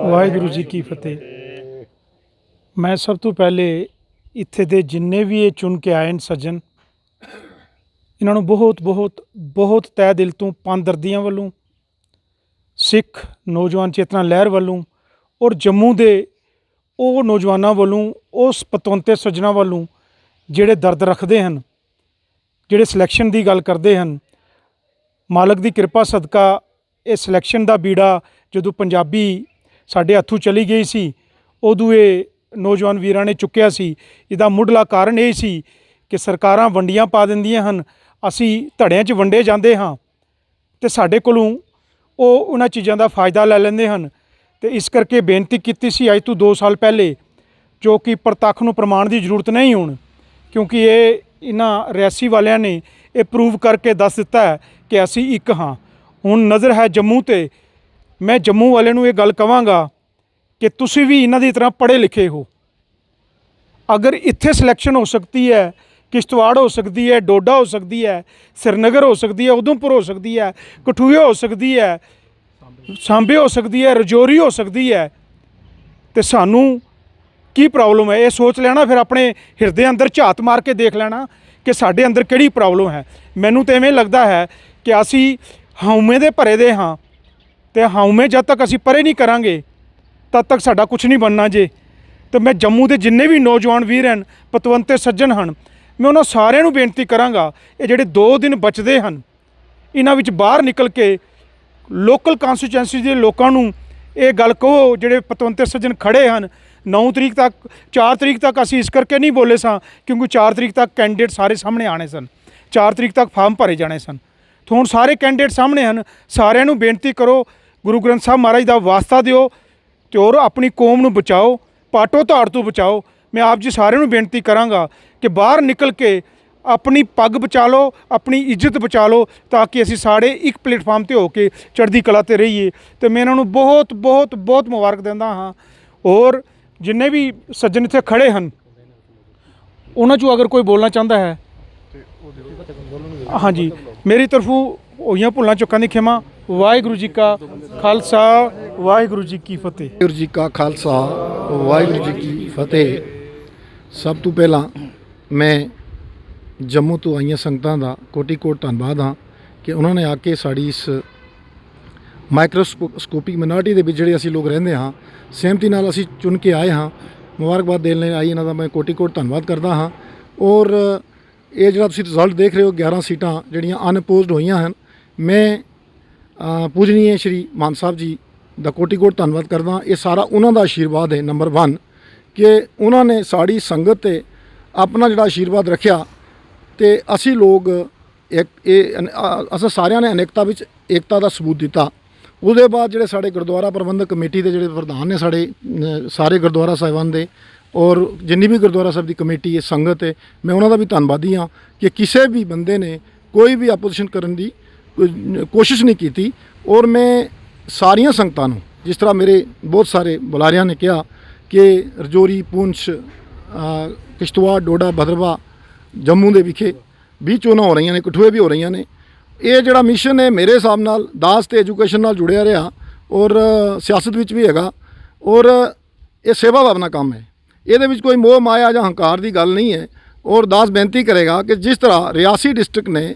ਵਾਹਿਗੁਰੂ ਜੀ ਕੀ ਫਤਿਹ। ਮੈਂ ਸਭ ਤੋਂ ਪਹਿਲੇ ਇੱਥੇ ਦੇ ਜਿੰਨੇ ਵੀ ਇਹ ਚੁਣ ਕੇ ਆਏ ਨੇ ਸੱਜਣ, ਇਹਨਾਂ ਨੂੰ ਬਹੁਤ ਬਹੁਤ ਬਹੁਤ ਤਹਿ ਦਿਲ ਤੋਂ ਪੰਦਰਦੀਆਂ ਵੱਲੋਂ, ਸਿੱਖ ਨੌਜਵਾਨ ਚੇਤਨਾ ਲਹਿਰ ਵੱਲੋਂ ਔਰ ਜੰਮੂ ਦੇ ਉਹ ਨੌਜਵਾਨਾਂ ਵੱਲੋਂ, ਉਸ ਪਤਵੰਤੇ ਸੱਜਣਾ ਵੱਲੋਂ ਜਿਹੜੇ ਦਰਦ ਰੱਖਦੇ ਹਨ, ਜਿਹੜੇ ਸਿਲੈਕਸ਼ਨ ਦੀ ਗੱਲ ਕਰਦੇ ਹਨ, ਮਾਲਕ ਦੀ ਕਿਰਪਾ ਸਦਕਾ ਇਹ ਸਿਲੈਕਸ਼ਨ ਦਾ ਬੀੜਾ ਜਦੋਂ ਪੰਜਾਬੀ ਸਾਡੇ ਹੱਥੋਂ ਚਲੀ ਗਈ ਸੀ, ਉਦੋਂ ਇਹ ਨੌਜਵਾਨ ਵੀਰਾਂ ਨੇ ਚੁੱਕਿਆ ਸੀ। ਇਹਦਾ ਮੁੱਢਲਾ ਕਾਰਨ ਇਹ ਸੀ ਕਿ ਸਰਕਾਰਾਂ ਵੰਡੀਆਂ ਪਾ ਦਿੰਦੀਆਂ ਹਨ, ਅਸੀਂ ਧੜਿਆਂ 'ਚ ਵੰਡੇ ਜਾਂਦੇ ਹਾਂ ਅਤੇ ਸਾਡੇ ਕੋਲੋਂ ਉਹ ਉਹਨਾਂ ਚੀਜ਼ਾਂ ਦਾ ਫਾਇਦਾ ਲੈ ਲੈਂਦੇ ਹਨ। ਅਤੇ ਇਸ ਕਰਕੇ ਬੇਨਤੀ ਕੀਤੀ ਸੀ ਅੱਜ ਤੋਂ 2 ਸਾਲ ਪਹਿਲੇ, ਜੋ ਕਿ ਪ੍ਰਤੱਖ ਨੂੰ ਪ੍ਰਮਾਣ ਦੀ ਜ਼ਰੂਰਤ ਨਹੀਂ ਹੁਣ, ਕਿਉਂਕਿ ਇਹ ਇਹਨਾਂ ਰਿਆਸੀ ਵਾਲਿਆਂ ਨੇ ਇਹ ਪ੍ਰੂਵ ਕਰਕੇ ਦੱਸ ਦਿੱਤਾ ਹੈ ਕਿ ਅਸੀਂ ਇੱਕ ਹਾਂ। ਹੁਣ ਨਜ਼ਰ ਹੈ ਜੰਮੂ 'ਤੇ। ਮੈਂ ਜੰਮੂ ਵਾਲਿਆਂ ਨੂੰ ਇਹ ਗੱਲ ਕਹਾਂਗਾ ਕਿ ਤੁਸੀਂ ਵੀ ਇਹਨਾਂ ਦੀ ਤਰ੍ਹਾਂ ਪੜ੍ਹੇ ਲਿਖੇ ਹੋ। ਅਗਰ ਇੱਥੇ ਸਿਲੈਕਸ਼ਨ ਹੋ ਸਕਦੀ ਹੈ, ਕਿਸ਼ਤਵਾੜ ਹੋ ਸਕਦੀ ਹੈ, ਡੋਡਾ ਹੋ ਸਕਦੀ ਹੈ, ਸ੍ਰੀਨਗਰ ਹੋ ਸਕਦੀ ਹੈ, ਉਧਮਪੁਰ ਹੋ ਸਕਦੀ ਹੈ, ਕਠੂਏ ਹੋ ਸਕਦੀ ਹੈ, ਸਾਂਬੇ ਹੋ ਸਕਦੀ ਹੈ, ਰਜੌਰੀ ਹੋ ਸਕਦੀ ਹੈ, ਤੇ ਸਾਨੂੰ ਕੀ ਪ੍ਰੋਬਲਮ ਹੈ? ਇਹ ਸੋਚ ਲੈਣਾ, ਫਿਰ ਆਪਣੇ ਹਿਰਦੇ ਅੰਦਰ ਝਾਤ ਮਾਰ ਕੇ ਦੇਖ ਲੈਣਾ ਕਿ ਸਾਡੇ ਅੰਦਰ ਕਿਹੜੀ ਪ੍ਰੋਬਲਮ ਹੈ। ਮੈਨੂੰ ਤਾਂ ਇਵੇਂ ਲੱਗਦਾ ਹੈ ਕਿ ਅਸੀਂ ਹਉਮੈ ਦੇ ਭਰੇ ਦੇ ਹਾਂ, ਅਤੇ ਹਉਮੈ ਜਦ ਤੱਕ ਅਸੀਂ ਪਰੇ ਨਹੀਂ ਕਰਾਂਗੇ ਤਦ ਤੱਕ ਸਾਡਾ ਕੁਛ ਨਹੀਂ ਬਣਨਾ ਜੇ। ਅਤੇ ਮੈਂ ਜੰਮੂ ਦੇ ਜਿੰਨੇ ਵੀ ਨੌਜਵਾਨ ਵੀਰ ਹਨ, ਪਤਵੰਤੇ ਸੱਜਣ ਹਨ, ਮੈਂ ਉਹਨਾਂ ਸਾਰਿਆਂ ਨੂੰ ਬੇਨਤੀ ਕਰਾਂਗਾ, ਇਹ ਜਿਹੜੇ 2 ਦਿਨ ਬਚਦੇ ਹਨ, ਇਹਨਾਂ ਵਿੱਚ ਬਾਹਰ ਨਿਕਲ ਕੇ ਲੋਕਲ ਕਾਂਸਟੀਚੁਐਂਸੀ ਦੇ ਲੋਕਾਂ ਨੂੰ ਇਹ ਗੱਲ ਕਹੋ, ਜਿਹੜੇ ਪਤਵੰਤੇ ਸੱਜਣ ਖੜ੍ਹੇ ਹਨ। 9 ਤਰੀਕ ਤੱਕ, 4 ਤਰੀਕ ਤੱਕ ਅਸੀਂ ਇਸ ਕਰਕੇ ਨਹੀਂ ਬੋਲੇ ਸਾਂ ਕਿਉਂਕਿ 4 ਤਰੀਕ ਤੱਕ ਕੈਂਡੀਡੇਟ ਸਾਰੇ ਸਾਹਮਣੇ ਆਣੇ ਸਨ, 4 ਤਰੀਕ ਤੱਕ ਫਾਰਮ ਭਰੇ ਜਾਣੇ ਸਨ। ਤਾਂ ਹੁਣ ਸਾਰੇ ਕੈਂਡੀਡੇਟ ਸਾਹਮਣੇ ਹਨ। ਸਾਰਿਆਂ ਨੂੰ ਬੇਨਤੀ ਕਰੋ, ਗੁਰੂ ਗ੍ਰੰਥ ਸਾਹਿਬ ਮਹਾਰਾਜ ਦਾ ਵਾਸਤਾ ਦਿਓ ਅਤੇ ਹੋਰ ਆਪਣੀ ਕੌਮ ਨੂੰ ਬਚਾਓ, ਪਾਟੋ ਧਾੜ ਤੋਂ ਬਚਾਓ। ਮੈਂ ਆਪ ਜੀ ਸਾਰਿਆਂ ਨੂੰ ਬੇਨਤੀ ਕਰਾਂਗਾ ਕਿ ਬਾਹਰ ਨਿਕਲ ਕੇ ਆਪਣੀ ਪੱਗ ਬਚਾ ਲਓ, ਆਪਣੀ ਇੱਜ਼ਤ ਬਚਾ ਲਓ, ਤਾਂ ਕਿ ਅਸੀਂ ਸਾਰੇ ਇੱਕ ਪਲੇਟਫਾਰਮ 'ਤੇ ਹੋ ਕੇ ਚੜ੍ਹਦੀ ਕਲਾ 'ਤੇ ਰਹੀਏ। ਅਤੇ ਮੈਂ ਇਹਨਾਂ ਨੂੰ ਬਹੁਤ ਬਹੁਤ ਬਹੁਤ ਮੁਬਾਰਕ ਦਿੰਦਾ ਹਾਂ। ਔਰ ਜਿੰਨੇ ਵੀ ਸੱਜਣ ਇੱਥੇ ਖੜ੍ਹੇ ਹਨ, ਉਹਨਾਂ 'ਚੋਂ ਅਗਰ ਕੋਈ ਬੋਲਣਾ ਚਾਹੁੰਦਾ ਹੈ, ਹਾਂਜੀ, ਮੇਰੀ ਤਰਫੋਂ ਹੋਈਆਂ ਭੁੱਲਾਂ ਚੁੱਕਾਂ ਦੀ ਖਿਮਾ। ਵਾਹਿਗੁਰੂ ਜੀ ਕਾ ਖਾਲਸਾ, ਵਾਹਿਗੁਰੂ ਜੀ ਕੀ ਫਤਿਹ। ਵਾਹਿਗੁਰੂ ਜੀ ਕਾ ਖਾਲਸਾ, ਵਾਹਿਗੁਰੂ ਜੀ ਕੀ ਫਤਿਹ। ਸਭ ਤੋਂ ਪਹਿਲਾਂ ਮੈਂ ਜੰਮੂ ਤੋਂ ਆਈਆਂ ਸੰਗਤਾਂ ਦਾ ਕੋਟੀ-ਕੋਟ ਧੰਨਵਾਦ ਹਾਂ ਕਿ ਉਹਨਾਂ ਨੇ ਆ ਕੇ ਸਾਡੀ ਇਸ ਮਾਈਕਰੋਸਕੋਪਿਕ ਮਿਨਾਰਟੀ ਦੇ ਵਿੱਚ ਜਿਹੜੇ ਅਸੀਂ ਲੋਕ ਰਹਿੰਦੇ ਹਾਂ, ਸਹਿਮਤੀ ਨਾਲ ਅਸੀਂ ਚੁਣ ਕੇ ਆਏ ਹਾਂ। ਮੁਬਾਰਕਬਾਦ ਦੇਣ ਲਈ ਆਈ ਇਹਨਾਂ ਦਾ ਮੈਂ ਕੋਟੀ-ਕੋਟ ਧੰਨਵਾਦ ਕਰਦਾ ਹਾਂ। ਔਰ ਇਹ ਜਿਹੜਾ ਤੁਸੀਂ ਰਿਜ਼ਲਟ ਦੇਖ ਰਹੇ ਹੋ, 11 ਸੀਟਾਂ ਜਿਹੜੀਆਂ ਅਨਅਪੋਜ਼ਡ ਹੋਈਆਂ ਹਨ, ਮੈਂ ਪੂਜਨੀਏ ਸ਼੍ਰੀ ਮਾਨ ਸਾਹਿਬ ਜੀ ਦਾ ਕੋਟੀ-ਕੋਟ ਧੰਨਵਾਦ ਕਰਦਾ। ਇਹ ਸਾਰਾ ਉਹਨਾਂ ਦਾ ਆਸ਼ੀਰਵਾਦ ਹੈ। ਨੰਬਰ 1 ਕਿ ਉਹਨਾਂ ਨੇ ਸਾਡੀ ਸੰਗਤ 'ਤੇ ਆਪਣਾ ਜਿਹੜਾ ਆਸ਼ੀਰਵਾਦ ਰੱਖਿਆ, ਅਤੇ ਅਸੀਂ ਲੋਕ ਅਸਾਂ ਸਾਰਿਆਂ ਨੇ ਅਨੇਕਤਾ ਵਿੱਚ ਏਕਤਾ ਦਾ ਸਬੂਤ ਦਿੱਤਾ। ਉਹਦੇ ਬਾਅਦ ਜਿਹੜੇ ਸਾਡੇ ਗੁਰਦੁਆਰਾ ਪ੍ਰਬੰਧਕ ਕਮੇਟੀ ਦੇ ਜਿਹੜੇ ਪ੍ਰਧਾਨ ਨੇ, ਸਾਡੇ ਸਾਰੇ ਗੁਰਦੁਆਰਾ ਸਾਹਿਬਾਨ ਦੇ, ਔਰ ਜਿੰਨੀ ਵੀ ਗੁਰਦੁਆਰਾ ਸਾਹਿਬ ਦੀ ਕਮੇਟੀ ਹੈ, ਸੰਗਤ ਹੈ, ਮੈਂ ਉਹਨਾਂ ਦਾ ਵੀ ਧੰਨਵਾਦੀ ਹਾਂ ਕਿ ਕਿਸੇ ਵੀ ਬੰਦੇ ਨੇ ਕੋਈ ਵੀ ਆਪੋਜੀਸ਼ਨ ਕਰਨ ਦੀ ਕੋਸ਼ਿਸ਼ ਨਹੀਂ ਕੀਤੀ। ਔਰ ਮੈਂ ਸਾਰੀਆਂ ਸੰਗਤਾਂ ਨੂੰ, ਜਿਸ ਤਰ੍ਹਾਂ ਮੇਰੇ ਬਹੁਤ ਸਾਰੇ ਬੁਲਾਰਿਆਂ ਨੇ ਕਿਹਾ ਕਿ ਰਜੌਰੀ, ਪੁੰਛ, ਕਿਸ਼ਤਵਾੜ, ਡੋਡਾ, ਭਦਰਵਾਹ, ਜੰਮੂ ਦੇ ਵਿਖੇ ਵੀ ਚੋਣਾਂ ਹੋ ਰਹੀਆਂ ਨੇ, ਕਠੂਏ ਵੀ ਹੋ ਰਹੀਆਂ ਨੇ। ਇਹ ਜਿਹੜਾ ਮਿਸ਼ਨ ਹੈ ਮੇਰੇ ਹਿਸਾਬ ਨਾਲ ਦਾਸ ਤੇ ਐਜੂਕੇਸ਼ਨ ਨਾਲ ਜੁੜਿਆ ਰਿਹਾ, ਔਰ ਸਿਆਸਤ ਵਿੱਚ ਵੀ ਹੈਗਾ, ਔਰ ਇਹ ਸੇਵਾ ਭਾਵਨਾ ਕੰਮ ਹੈ। ਇਹਦੇ ਵਿੱਚ ਕੋਈ ਮੋਹ ਮਾਇਆ ਜਾਂ ਹੰਕਾਰ ਦੀ ਗੱਲ ਨਹੀਂ ਹੈ। ਔਰ ਦਾਸ ਬੇਨਤੀ ਕਰੇਗਾ ਕਿ ਜਿਸ ਤਰ੍ਹਾਂ ਰਿਆਸੀ ਡਿਸਟ੍ਰਿਕਟ ਨੇ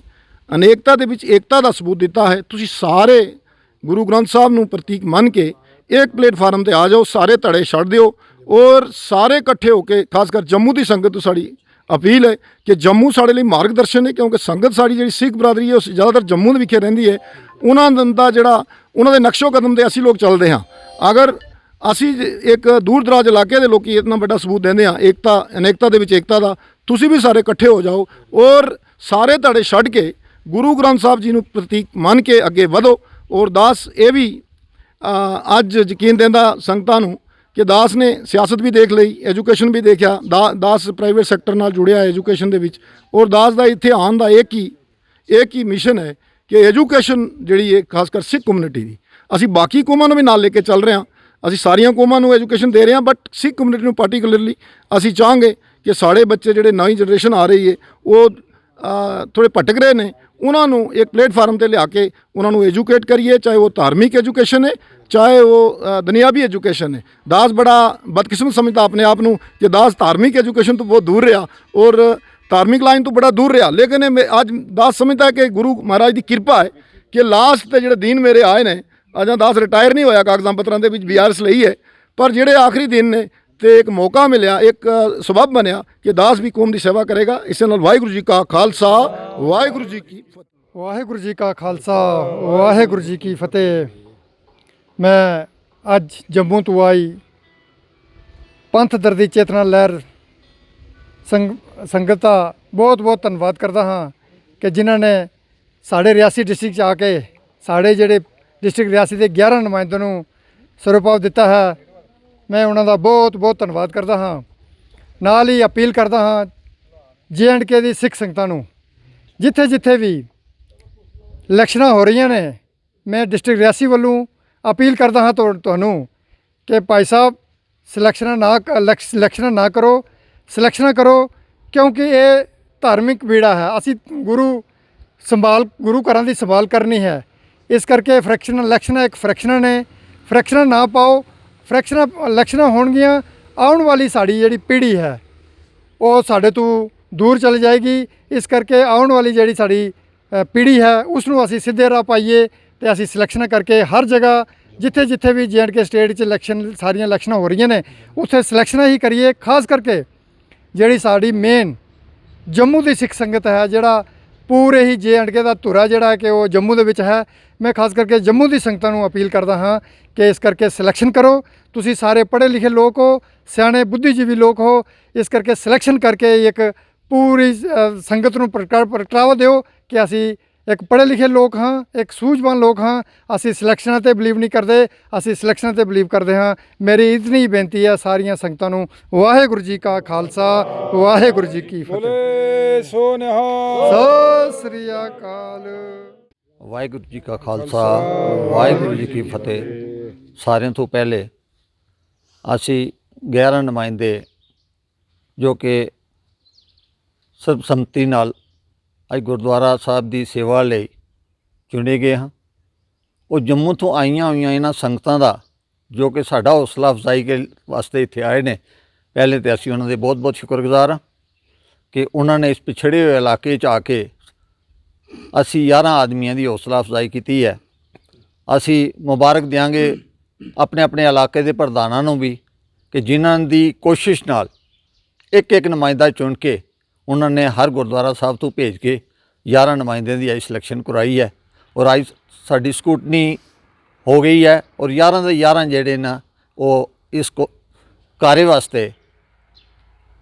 ਅਨੇਕਤਾ ਦੇ ਵਿੱਚ ਏਕਤਾ ਦਾ ਸਬੂਤ ਦਿੱਤਾ ਹੈ, ਤੁਸੀਂ ਸਾਰੇ ਗੁਰੂ ਗ੍ਰੰਥ ਸਾਹਿਬ ਨੂੰ ਪ੍ਰਤੀਕ ਮੰਨ ਕੇ ਇੱਕ ਪਲੇਟਫਾਰਮ 'ਤੇ ਆ ਜਾਓ, ਸਾਰੇ ਧੜੇ ਛੱਡ ਦਿਓ, ਔਰ ਸਾਰੇ ਇਕੱਠੇ ਹੋ ਕੇ, ਖਾਸ ਕਰ ਜੰਮੂ ਦੀ ਸੰਗਤ ਤੋਂ ਸਾਡੀ ਅਪੀਲ ਹੈ ਕਿ ਜੰਮੂ ਸਾਡੇ ਲਈ ਮਾਰਗ ਦਰਸ਼ਨ ਹੈ, ਕਿਉਂਕਿ ਸੰਗਤ ਸਾਡੀ ਜਿਹੜੀ ਸਿੱਖ ਬਰਾਦਰੀ ਹੈ ਉਹ ਜ਼ਿਆਦਾਤਰ ਜੰਮੂ ਦੇ ਵਿਖੇ ਰਹਿੰਦੀ ਹੈ। ਉਹਨਾਂ ਦਾ ਜਿਹੜਾ ਉਹਨਾਂ ਦੇ ਨਕਸ਼ੋ ਕਦਮ 'ਤੇ ਅਸੀਂ ਲੋਕ ਚੱਲਦੇ ਹਾਂ। ਅਗਰ ਅਸੀਂ ਇੱਕ ਦੂਰ ਦਰਾਜ ਇਲਾਕੇ ਦੇ ਲੋਕੀ ਇਤਨਾ ਵੱਡਾ ਸਬੂਤ ਦਿੰਦੇ ਹਾਂ ਏਕਤਾ, ਅਨੇਕਤਾ ਦੇ ਵਿੱਚ ਏਕਤਾ ਦਾ, ਤੁਸੀਂ ਵੀ ਸਾਰੇ ਇਕੱਠੇ ਹੋ ਜਾਓ ਔਰ ਸਾਰੇ ਧੜੇ ਛੱਡ ਕੇ ਗੁਰੂ ਗ੍ਰੰਥ ਸਾਹਿਬ ਜੀ ਨੂੰ ਪ੍ਰਤੀਕ ਮੰਨ ਕੇ ਅੱਗੇ ਵਧੋ। ਔਰ ਦਾਸ ਇਹ ਵੀ ਅੱਜ ਯਕੀਨ ਦਿੰਦਾ ਸੰਗਤਾਂ ਨੂੰ ਕਿ ਦਾਸ ਨੇ ਸਿਆਸਤ ਵੀ ਦੇਖ ਲਈ, ਐਜੂਕੇਸ਼ਨ ਵੀ ਦੇਖਿਆ। ਦਾਸ ਪ੍ਰਾਈਵੇਟ ਸੈਕਟਰ ਨਾਲ ਜੁੜਿਆ ਹੈ ਐਜੂਕੇਸ਼ਨ ਦੇ ਵਿੱਚ, ਔਰ ਦਾਸ ਦਾ ਇੱਥੇ ਆਉਣ ਦਾ ਇੱਕ ਹੀ ਮਿਸ਼ਨ ਹੈ ਕਿ ਐਜੂਕੇਸ਼ਨ ਜਿਹੜੀ ਹੈ ਖਾਸ ਕਰ ਸਿੱਖ ਕਮਿਊਨਿਟੀ ਦੀ, ਅਸੀਂ ਬਾਕੀ ਕੌਮਾਂ ਨੂੰ ਵੀ ਨਾਲ ਲੈ ਕੇ ਚੱਲ ਰਹੇ ਹਾਂ। ਅਸੀਂ ਸਾਰੀਆਂ ਕੌਮਾਂ ਨੂੰ ਐਜੂਕੇਸ਼ਨ ਦੇ ਰਹੇ ਹਾਂ, ਬਟ ਸਿੱਖ ਕਮਿਊਨਿਟੀ ਨੂੰ ਪਾਰਟੀਕੂਲਰਲੀ ਅਸੀਂ ਚਾਹਾਂਗੇ ਕਿ ਸਾਡੇ ਬੱਚੇ ਜਿਹੜੇ ਨਵੀਂ ਜਨਰੇਸ਼ਨ ਆ ਰਹੀ ਹੈ ਉਹ ਥੋੜ੍ਹੇ ਭਟਕ ਰਹੇ ਨੇ, ਉਹਨਾਂ ਨੂੰ ਇੱਕ ਪਲੇਟਫਾਰਮ ਤੇ ਲਿਆ ਕੇ ਉਹਨਾਂ ਨੂੰ ਐਜੂਕੇਟ ਕਰੀਏ, ਚਾਹੇ ਉਹ ਧਾਰਮਿਕ ਐਜੂਕੇਸ਼ਨ ਹੈ, ਚਾਹੇ ਉਹ ਦੁਨਿਆਵੀ ਐਜੂਕੇਸ਼ਨ ਹੈ। ਦਾਸ ਬੜਾ ਬਦਕਿਸਮਤ ਸਮਝਦਾ ਆਪਣੇ ਆਪ ਨੂੰ ਕਿ ਦਾਸ ਧਾਰਮਿਕ ਐਜੂਕੇਸ਼ਨ ਤੋਂ ਬਹੁਤ ਦੂਰ ਰਿਹਾ ਔਰ ਧਾਰਮਿਕ ਲਾਈਨ ਤੋਂ ਬੜਾ ਦੂਰ ਰਿਹਾ, ਲੇਕਿਨ ਅੱਜ ਦਾਸ ਸਮਝਦਾ ਕਿ ਗੁਰੂ ਮਹਾਰਾਜ ਦੀ ਕਿਰਪਾ ਹੈ ਕਿ ਲਾਸਟ ਤੇ ਜਿਹੜੇ ਦਿਨ ਮੇਰੇ ਆਏ ਨੇ, ਅਜਾਂ ਦਾਸ ਰਿਟਾਇਰ ਨਹੀਂ ਹੋਇਆ, ਕਾਗਜ਼ਾਂ ਪੱਤਰਾਂ ਦੇ ਵਿੱਚ BRS ਲਈ ਹੈ, ਪਰ ਜਿਹੜੇ ਆਖਰੀ ਦਿਨ ਨੇ ਤੇ ਇੱਕ ਮੌਕਾ ਮਿਲਿਆ, ਇੱਕ ਸਬਬ ਬਣਿਆ ਕਿ ਦਾਸ ਵੀ ਕੌਮ ਦੀ ਸੇਵਾ ਕਰੇਗਾ। ਇਸ ਨਾਲ ਵਾਹਿਗੁਰੂ ਜੀ ਕਾ ਖਾਲਸਾ, ਵਾਹਿਗੁਰੂ ਜੀ ਕੀ ਫਤਿਹ। ਵਾਹਿਗੁਰੂ ਜੀ ਕਾ ਖਾਲਸਾ, ਵਾਹਿਗੁਰੂ ਜੀ ਕੀ ਫਤਿਹ। ਮੈਂ ਅੱਜ ਜੰਮੂ ਤੋਂ ਆਈ ਪੰਥ ਦਰਦੀ ਚੇਤਨਾ ਲਹਿਰ ਸੰਗਤ ਦਾ ਬਹੁਤ ਬਹੁਤ ਧੰਨਵਾਦ ਕਰਦਾ ਹਾਂ ਕਿ ਜਿਨ੍ਹਾਂ ਨੇ ਸਾਡੇ ਰਿਆਸੀ ਡਿਸਟ੍ਰਿਕਟ 'ਚ ਆ ਕੇ ਸਾਡੇ ਜਿਹੜੇ ਡਿਸਟ੍ਰਿਕਟ ਰਿਆਸੀ ਦੇ 11 ਨੁਮਾਇੰਦਿਆਂ ਨੂੰ ਸਰੋਪਾਵ ਦਿੱਤਾ ਹੈ। ਮੈਂ ਉਹਨਾਂ ਦਾ ਬਹੁਤ ਬਹੁਤ ਧੰਨਵਾਦ ਕਰਦਾ ਹਾਂ। ਨਾਲ ਹੀ ਅਪੀਲ ਕਰਦਾ ਹਾਂ JNK ਦੀ ਸਿੱਖ ਸੰਗਤਾਂ ਨੂੰ, ਜਿੱਥੇ ਜਿੱਥੇ ਵੀ ਇਲੈਕਸ਼ਨਾਂ ਹੋ ਰਹੀਆਂ ਨੇ, ਮੈਂ ਡਿਸਟ੍ਰਿਕਟ ਰਿਆਸੀ ਵੱਲੋਂ ਅਪੀਲ ਕਰਦਾ ਹਾਂ ਤੁਹਾਨੂੰ ਕਿ ਭਾਈ ਸਾਹਿਬ ਇਲੈਕਸ਼ਨਾਂ ਨਾ ਕਰੋ, ਸਿਲੈਕਸ਼ਨਾਂ ਕਰੋ, ਕਿਉਂਕਿ ਇਹ ਧਾਰਮਿਕ ਬੀੜਾ ਹੈ। ਅਸੀਂ ਗੁਰੂ ਘਰਾਂ ਦੀ ਸੰਭਾਲ ਕਰਨੀ ਹੈ। ਇਸ ਕਰਕੇ ਇਲੈਕਸ਼ਨਾਂ ਇੱਕ ਫਰੈਕਸ਼ਨਾਂ ਨੇ, ਫਰੈਕਸ਼ਨਾਂ ਨਾ ਪਾਓ। ਇਲੈਕਸ਼ਨਾਂ ਹੋਣਗੀਆਂ, ਆਉਣ ਵਾਲੀ ਸਾਡੀ ਜਿਹੜੀ ਪੀੜ੍ਹੀ ਹੈ ਉਹ ਸਾਡੇ ਤੋਂ ਦੂਰ ਚਲੀ ਜਾਏਗੀ। ਇਸ ਕਰਕੇ ਆਉਣ ਵਾਲੀ ਜਿਹੜੀ ਸਾਡੀ ਪੀੜ੍ਹੀ ਹੈ ਉਸ ਨੂੰ ਅਸੀਂ ਸਿੱਧੇ ਰਾਹ ਪਾਈਏ ਤੇ ਅਸੀਂ ਸਿਲੈਕਸ਼ਨਾਂ ਕਰਕੇ ਹਰ ਜਗ੍ਹਾ ਜਿੱਥੇ ਜਿੱਥੇ ਵੀ JNK ਸਟੇਟ 'ਚ ਸਾਰੀਆਂ ਇਲੈਕਸ਼ਨਾਂ ਹੋ ਰਹੀਆਂ ਨੇ ਉੱਥੇ ਸਿਲੈਕਸ਼ਨਾਂ ਹੀ ਕਰੀਏ। ਖਾਸ ਕਰਕੇ ਜਿਹੜੀ ਸਾਡੀ ਮੇਨ ਜੰਮੂ ਦੀ ਸਿੱਖ ਸੰਗਤ ਹੈ, ਜਿਹੜਾ ਪੂਰੇ ਹੀ JNK ਦਾ ਧੁਰਾ ਜਿਹੜਾ ਕਿ ਉਹ ਜੰਮੂ ਦੇ ਵਿੱਚ ਹੈ, ਮੈਂ ਖਾਸ ਕਰਕੇ ਜੰਮੂ ਦੀ ਸੰਗਤਾਂ ਨੂੰ ਅਪੀਲ ਕਰਦਾ ਹਾਂ ਕਿ ਇਸ ਕਰਕੇ ਸਿਲੈਕਸ਼ਨ ਕਰੋ। ਤੁਸੀਂ ਸਾਰੇ ਪੜ੍ਹੇ ਲਿਖੇ ਲੋਕ ਹੋ, ਸਿਆਣੇ ਬੁੱਧੀਜੀਵੀ ਲੋਕ ਹੋ, ਇਸ ਕਰਕੇ ਸਿਲੈਕਸ਼ਨ ਕਰਕੇ ਇੱਕ ਪੂਰੀ ਸੰਗਤ ਨੂੰ ਪ੍ਰਗਟਾਵਾ ਦਿਓ ਕਿ ਅਸੀਂ ਇੱਕ ਪੜ੍ਹੇ ਲਿਖੇ ਲੋਕ ਹਾਂ, ਇੱਕ ਸੂਝਵਾਨ ਲੋਕ ਹਾਂ। ਅਸੀਂ ਸਿਲੈਕਸ਼ਨਾਂ 'ਤੇ ਬਿਲੀਵ ਨਹੀਂ ਕਰਦੇ, ਅਸੀਂ ਸਿਲੈਕਸ਼ਨਾਂ 'ਤੇ ਬਿਲੀਵ ਕਰਦੇ ਹਾਂ। ਮੇਰੀ ਇਤਨੀ ਬੇਨਤੀ ਹੈ ਸਾਰੀਆਂ ਸੰਗਤਾਂ ਨੂੰ। ਵਾਹਿਗੁਰੂ ਜੀ ਕਾ ਖਾਲਸਾ, ਵਾਹਿਗੁਰੂ ਜੀ ਕੀ ਫਤਿਹ। ਬੋਲੇ ਸੋ ਨਿਹਾਲ। ਸਤਿ ਸ੍ਰੀ ਅਕਾਲ। ਵਾਹਿਗੁਰੂ ਜੀ ਕਾ ਖਾਲਸਾ, ਵਾਹਿਗੁਰੂ ਜੀ ਕੀ ਫਤਿਹ। ਸਾਰਿਆਂ ਤੋਂ ਪਹਿਲੇ ਅਸੀਂ 11 ਨੁਮਾਇੰਦੇ ਜੋ ਕਿ ਸਰਬਸੰਮਤੀ ਨਾਲ ਅੱਜ ਗੁਰਦੁਆਰਾ ਸਾਹਿਬ ਦੀ ਸੇਵਾ ਲਈ ਚੁਣੇ ਗਏ ਹਾਂ। ਉਹ ਜੰਮੂ ਤੋਂ ਆਈਆਂ ਹੋਈਆਂ ਇਹਨਾਂ ਸੰਗਤਾਂ ਦਾ ਜੋ ਕਿ ਸਾਡਾ ਹੌਸਲਾ ਅਫਜ਼ਾਈ ਕੇ ਵਾਸਤੇ ਇੱਥੇ ਆਏ ਨੇ, ਪਹਿਲੇ ਤਾਂ ਅਸੀਂ ਉਹਨਾਂ ਦੇ ਬਹੁਤ ਬਹੁਤ ਸ਼ੁਕਰਗੁਜ਼ਾਰ ਹਾਂ ਕਿ ਉਹਨਾਂ ਨੇ ਇਸ ਪਿਛੜੇ ਹੋਏ ਇਲਾਕੇ 'ਚ ਆ ਕੇ ਅਸੀਂ 11 ਆਦਮੀਆਂ ਦੀ ਹੌਸਲਾ ਅਫਜ਼ਾਈ ਕੀਤੀ ਹੈ। ਅਸੀਂ ਮੁਬਾਰਕ ਦਿਆਂਗੇ ਆਪਣੇ ਆਪਣੇ ਇਲਾਕੇ ਦੇ ਪ੍ਰਧਾਨਾਂ ਨੂੰ ਵੀ ਕਿ ਜਿਨ੍ਹਾਂ ਦੀ ਕੋਸ਼ਿਸ਼ ਨਾਲ ਇੱਕ ਇੱਕ ਨੁਮਾਇੰਦਾ ਚੁਣ ਕੇ ਉਹਨਾਂ ਨੇ ਹਰ ਗੁਰਦੁਆਰਾ ਸਾਹਿਬ ਤੋਂ ਭੇਜ ਕੇ 11 ਨੁਮਾਇੰਦਿਆਂ ਦੀ ਅੱਜ ਸਿਲੈਕਸ਼ਨ ਕਰਵਾਈ ਹੈ ਔਰ ਅੱਜ ਸਾਡੀ ਸਕੂਟਨੀ ਹੋ ਗਈ ਹੈ ਔਰ 11 ਦੇ 11 ਜਿਹੜੇ ਨਾ ਉਹ ਇਸ ਕਾਰੇ ਵਾਸਤੇ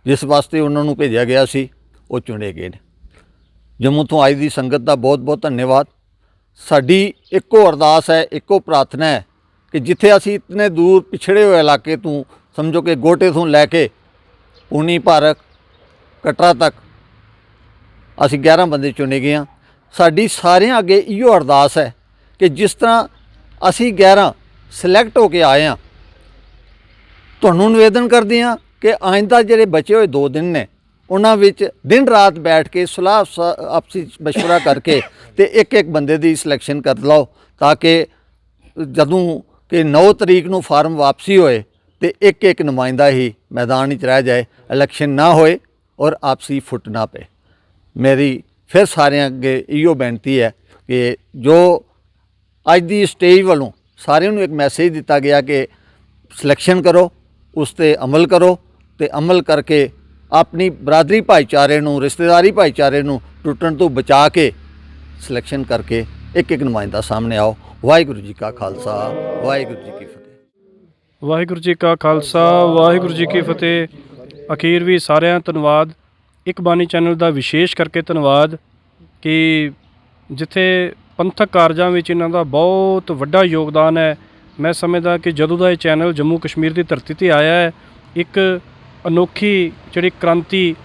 ਜਿਸ ਵਾਸਤੇ ਉਹਨਾਂ ਨੂੰ ਭੇਜਿਆ ਗਿਆ ਸੀ ਉਹ ਚੁਣੇ ਗਏ ਨੇ। ਜੰਮੂ ਤੋਂ ਆਈ ਦੀ ਸੰਗਤ ਦਾ ਬਹੁਤ ਬਹੁਤ ਧੰਨਵਾਦ। ਸਾਡੀ ਇੱਕੋ ਅਰਦਾਸ ਹੈ, ਇੱਕੋ ਪ੍ਰਾਰਥਨਾ ਹੈ ਕਿ ਜਿੱਥੇ ਅਸੀਂ ਇਤਨੇ ਦੂਰ ਪਿਛੜੇ ਹੋਏ ਇਲਾਕੇ ਤੋਂ ਸਮਝੋ ਕਿ ਗੋਟੇ ਤੋਂ ਲੈ ਕੇ ਪੂਨੀ ਭਾਰਤ ਕਟਰਾ ਤੱਕ ਅਸੀਂ 11 ਬੰਦੇ ਚੁਣੇ ਗਏ ਹਾਂ। ਸਾਡੀ ਸਾਰਿਆਂ ਅੱਗੇ ਇਹੋ ਅਰਦਾਸ ਹੈ ਕਿ ਜਿਸ ਤਰ੍ਹਾਂ ਅਸੀਂ 11 ਸਿਲੈਕਟ ਹੋ ਕੇ ਆਏ ਹਾਂ, ਤੁਹਾਨੂੰ ਨਿਵੇਦਨ ਕਰਦੇ ਹਾਂ ਕਿ ਆਇੰਦਾ ਜਿਹੜੇ ਬਚੇ ਹੋਏ 2 ਦਿਨ ਨੇ ਉਹਨਾਂ ਵਿੱਚ ਦਿਨ ਰਾਤ ਬੈਠ ਕੇ ਸਲਾਹ ਆਪਸੀ ਮਸ਼ਵਰਾ ਕਰਕੇ ਤੇ ਇੱਕ ਇੱਕ ਬੰਦੇ ਦੀ ਸਿਲੈਕਸ਼ਨ ਕਰ ਲਓ ਤਾਂ ਕਿ ਜਦੋਂ ਕਿ 9 ਤਰੀਕ ਨੂੰ ਫਾਰਮ ਵਾਪਸੀ ਹੋਏ ਤੇ ਇੱਕ ਇੱਕ ਨੁਮਾਇੰਦਾ ਹੀ ਮੈਦਾਨ ਵਿੱਚ ਰਹਿ ਜਾਏ, ਇਲੈਕਸ਼ਨ ਨਾ ਹੋਏ ਔਰ ਆਪਸੀ ਫੁੱਟ ਨਾ ਪਏ। ਮੇਰੀ ਫਿਰ ਸਾਰਿਆਂ ਅੱਗੇ ਇਹੋ ਬੇਨਤੀ ਹੈ ਕਿ ਜੋ ਅੱਜ ਦੀ ਸਟੇਜ ਵੱਲੋਂ ਸਾਰਿਆਂ ਨੂੰ ਇੱਕ ਮੈਸੇਜ ਦਿੱਤਾ ਗਿਆ ਕਿ ਸਿਲੈਕਸ਼ਨ ਕਰੋ, ਉਸ 'ਤੇ ਅਮਲ ਕਰੋ ਤੇ ਅਮਲ ਕਰਕੇ ਆਪਣੀ ਬਰਾਦਰੀ ਭਾਈਚਾਰੇ ਨੂੰ, ਰਿਸ਼ਤੇਦਾਰੀ ਭਾਈਚਾਰੇ ਨੂੰ ਟੁੱਟਣ ਤੋਂ ਬਚਾ ਕੇ ਸਿਲੈਕਸ਼ਨ ਕਰਕੇ ਇੱਕ ਇੱਕ ਨੁਮਾਇੰਦਾ ਸਾਹਮਣੇ ਆਓ। ਵਾਹਿਗੁਰੂ ਜੀ ਕਾ ਖਾਲਸਾ, ਵਾਹਿਗੁਰੂ ਜੀ ਕੀ ਫਤਿਹ। ਵਾਹਿਗੁਰੂ ਜੀ ਕਾ ਖਾਲਸਾ, ਵਾਹਿਗੁਰੂ ਜੀ ਕੀ ਫਤਿਹ। ਅਖੀਰ ਵੀ ਸਾਰਿਆਂ ਧੰਨਵਾਦ। ਇੱਕ ਬਾਣੀ ਚੈਨਲ ਦਾ ਵਿਸ਼ੇਸ਼ ਕਰਕੇ ਧੰਨਵਾਦ ਕਿ ਜਿੱਥੇ ਪੰਥਕ ਕਾਰਜਾਂ ਵਿੱਚ ਇਹਨਾਂ ਦਾ ਬਹੁਤ ਵੱਡਾ ਯੋਗਦਾਨ ਹੈ, ਮੈਂ ਸਮਝਦਾ ਕਿ ਜਦੋਂ ਦਾ ਇਹ ਚੈਨਲ ਜੰਮੂ ਕਸ਼ਮੀਰ ਦੀ ਧਰਤੀ ਤੇ ਆਇਆ ਹੈ, ਇੱਕ ਅਨੋਖੀ ਜਿਹੜੀ ਕ੍ਰਾਂਤੀ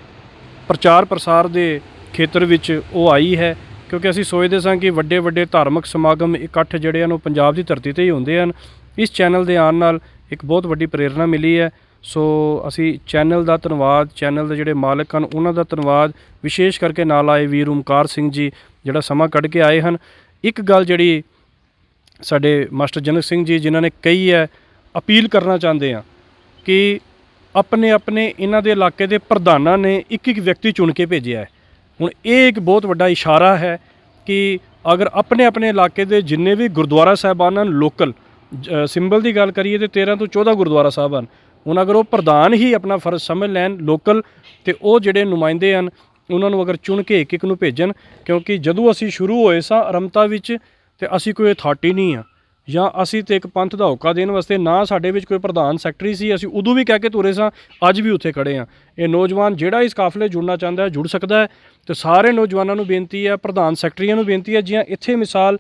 ਪ੍ਰਚਾਰ ਪ੍ਰਸਾਰ ਦੇ ਖੇਤਰ ਵਿੱਚ ਉਹ ਆਈ ਹੈ। ਕਿਉਂਕਿ ਅਸੀਂ ਸੋਚਦੇ ਸਾਂ ਕਿ ਵੱਡੇ ਵੱਡੇ ਧਾਰਮਿਕ ਸਮਾਗਮ ਇਕੱਠ ਜਿਹੜੇ ਹਨ ਉਹ ਪੰਜਾਬ ਦੀ ਧਰਤੀ ਤੇ ਹੀ ਹੁੰਦੇ ਹਨ। ਇਸ ਚੈਨਲ ਦੇ ਆਉਣ ਨਾਲ ਇੱਕ ਬਹੁਤ ਵੱਡੀ ਪ੍ਰੇਰਣਾ ਮਿਲੀ ਹੈ। ਸੋ ਅਸੀਂ ਚੈਨਲ ਦਾ ਧੰਨਵਾਦ, ਚੈਨਲ ਦੇ ਜਿਹੜੇ ਮਾਲਕ ਹਨ ਉਹਨਾਂ ਦਾ ਧੰਨਵਾਦ, ਵਿਸ਼ੇਸ਼ ਕਰਕੇ ਨਾਲ ਆਏ ਵੀਰ ਓਮਕਾਰ ਸਿੰਘ ਜੀ ਜਿਹੜਾ ਸਮਾਂ ਕੱਢ ਕੇ ਆਏ ਹਨ। ਇੱਕ ਗੱਲ ਜਿਹੜੀ ਸਾਡੇ ਮਾਸਟਰ ਜਨਕ ਸਿੰਘ ਜੀ ਜਿਨ੍ਹਾਂ ਨੇ ਕਹੀ ਹੈ, ਅਪੀਲ ਕਰਨਾ ਚਾਹੁੰਦੇ ਹਾਂ ਕਿ ਆਪਣੇ ਆਪਣੇ ਇਹਨਾਂ ਦੇ ਇਲਾਕੇ ਦੇ ਪ੍ਰਧਾਨਾਂ ਨੇ ਇੱਕ ਇੱਕ ਵਿਅਕਤੀ ਚੁਣ ਕੇ ਭੇਜਿਆ ਹੈ। ਹੁਣ ਇਹ ਇੱਕ ਬਹੁਤ ਵੱਡਾ ਇਸ਼ਾਰਾ ਹੈ ਕਿ ਅਗਰ ਆਪਣੇ ਆਪਣੇ ਇਲਾਕੇ ਦੇ ਜਿੰਨੇ ਵੀ ਗੁਰਦੁਆਰਾ ਸਾਹਿਬਾਨ ਹਨ, ਲੋਕਲ ਸਿੰਬਲ ਦੀ ਗੱਲ ਕਰੀਏ ਤਾਂ 13 ਤੋਂ 14 ਗੁਰਦੁਆਰਾ ਸਾਹਿਬ ਹਨ। ਹੁਣ ਅਗਰ ਉਹ ਪ੍ਰਧਾਨ ਹੀ ਆਪਣਾ ਫਰਜ਼ ਸਮਝ ਲੈਣ ਲੋਕਲ, ਅਤੇ ਉਹ ਜਿਹੜੇ ਨੁਮਾਇੰਦੇ ਹਨ ਉਹਨਾਂ ਨੂੰ ਅਗਰ ਚੁਣ ਕੇ ਇੱਕ ਇੱਕ ਨੂੰ ਭੇਜਣ। ਕਿਉਂਕਿ ਜਦੋਂ ਅਸੀਂ ਸ਼ੁਰੂ ਹੋਏ ਸਾਂ ਆਰੰਭਤਾ ਵਿੱਚ ਤੇ ਅਸੀਂ ਕੋਈ ਅਥਾਰਟੀ ਨਹੀਂ ਆ, ਜਾਂ ਅਸੀਂ ਤੇ ਇੱਕ ਪੰਥ ਦਾ ਹੋਕਾ ਦੇਣ ਵਾਸਤੇ ਨਾ ਸਾਡੇ ਵਿੱਚ ਕੋਈ ਪ੍ਰਧਾਨ ਸੈਕਟਰੀ ਸੀ। ਅਸੀਂ ਉਦੋਂ ਵੀ ਕਹਿ ਕੇ ਤੁਰੇ ਸਾਂ, ਅੱਜ ਵੀ ਉੱਥੇ ਖੜੇ ਹਾਂ। ਇਹ ਨੌਜਵਾਨ ਜਿਹੜਾ ਇਸ ਕਾਫਲੇ ਜੁੜਨਾ ਚਾਹੁੰਦਾ ਹੈ ਜੁੜ ਸਕਦਾ ਹੈ। ਤੇ ਸਾਰੇ ਨੌਜਵਾਨਾਂ ਨੂੰ ਬੇਨਤੀ ਹੈ, ਪ੍ਰਧਾਨ ਸੈਕਟਰੀਆਂ ਨੂੰ ਬੇਨਤੀ ਹੈ, ਜਿਵੇਂ ਇੱਥੇ ਮਿਸਾਲ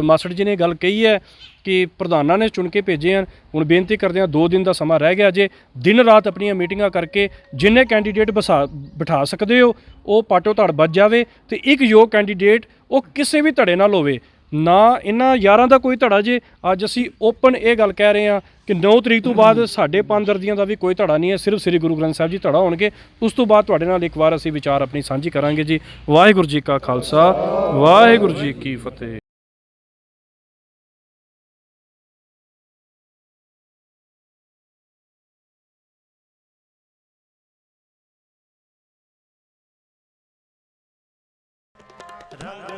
ਮਾਸਟਰ ਜੀ ਨੇ ਗੱਲ ਕਹੀ ਹੈ ਕਿ ਪ੍ਰਧਾਨਾਂ ਨੇ ਚੁਣ ਕੇ ਭੇਜੇ ਹਨ। ਹੁਣ ਬੇਨਤੀ ਕਰਦੇ ਹਾਂ, 2 ਦਿਨ ਦਾ ਸਮਾਂ ਰਹਿ ਗਿਆ ਜੇ, ਦਿਨ ਰਾਤ ਆਪਣੀਆਂ ਮੀਟਿੰਗਾਂ ਕਰਕੇ ਜਿੰਨੇ ਕੈਂਡੀਡੇਟ ਬਿਠਾ ਸਕਦੇ ਹੋ ਉਹ ਪਾਟੋ ਧੜ ਵੱਜ ਜਾਵੇ, ਤੇ ਇੱਕ ਯੋਗ ਕੈਂਡੀਡੇਟ ਉਹ ਕਿਸੇ ਵੀ ਧੜੇ ਨਾਲ ਹੋਵੇ, ਨਾ ਇਹਨਾਂ ਯਾਰਾਂ ਦਾ ਕੋਈ ਧੜਾ ਜੇ। ਅੱਜ ਅਸੀਂ ਓਪਨ ਇਹ ਗੱਲ ਕਹਿ ਰਹੇ ਹਾਂ ਕਿ 9 ਤਰੀਕ ਤੋਂ ਬਾਅਦ ਸਾਡੇ ਪੰਜਦਰਦੀਆਂ ਦਾ ਵੀ ਕੋਈ ਧੜਾ ਨਹੀਂ ਹੈ, ਸਿਰਫ ਸ੍ਰੀ ਗੁਰੂ ਗ੍ਰੰਥ ਸਾਹਿਬ ਜੀ ਧੜਾ ਹੋਣਗੇ। ਉਸ ਤੋਂ ਬਾਅਦ ਤੁਹਾਡੇ ਨਾਲ ਇੱਕ ਵਾਰ ਅਸੀਂ ਵਿਚਾਰ ਆਪਣੀ ਸਾਂਝੀ ਕਰਾਂਗੇ ਜੀ। ਵਾਹਿਗੁਰੂ ਜੀ ਕਾ ਖਾਲਸਾ, ਵਾਹਿਗੁਰੂ ਜੀ ਕੀ ਫਤਿਹ। रंग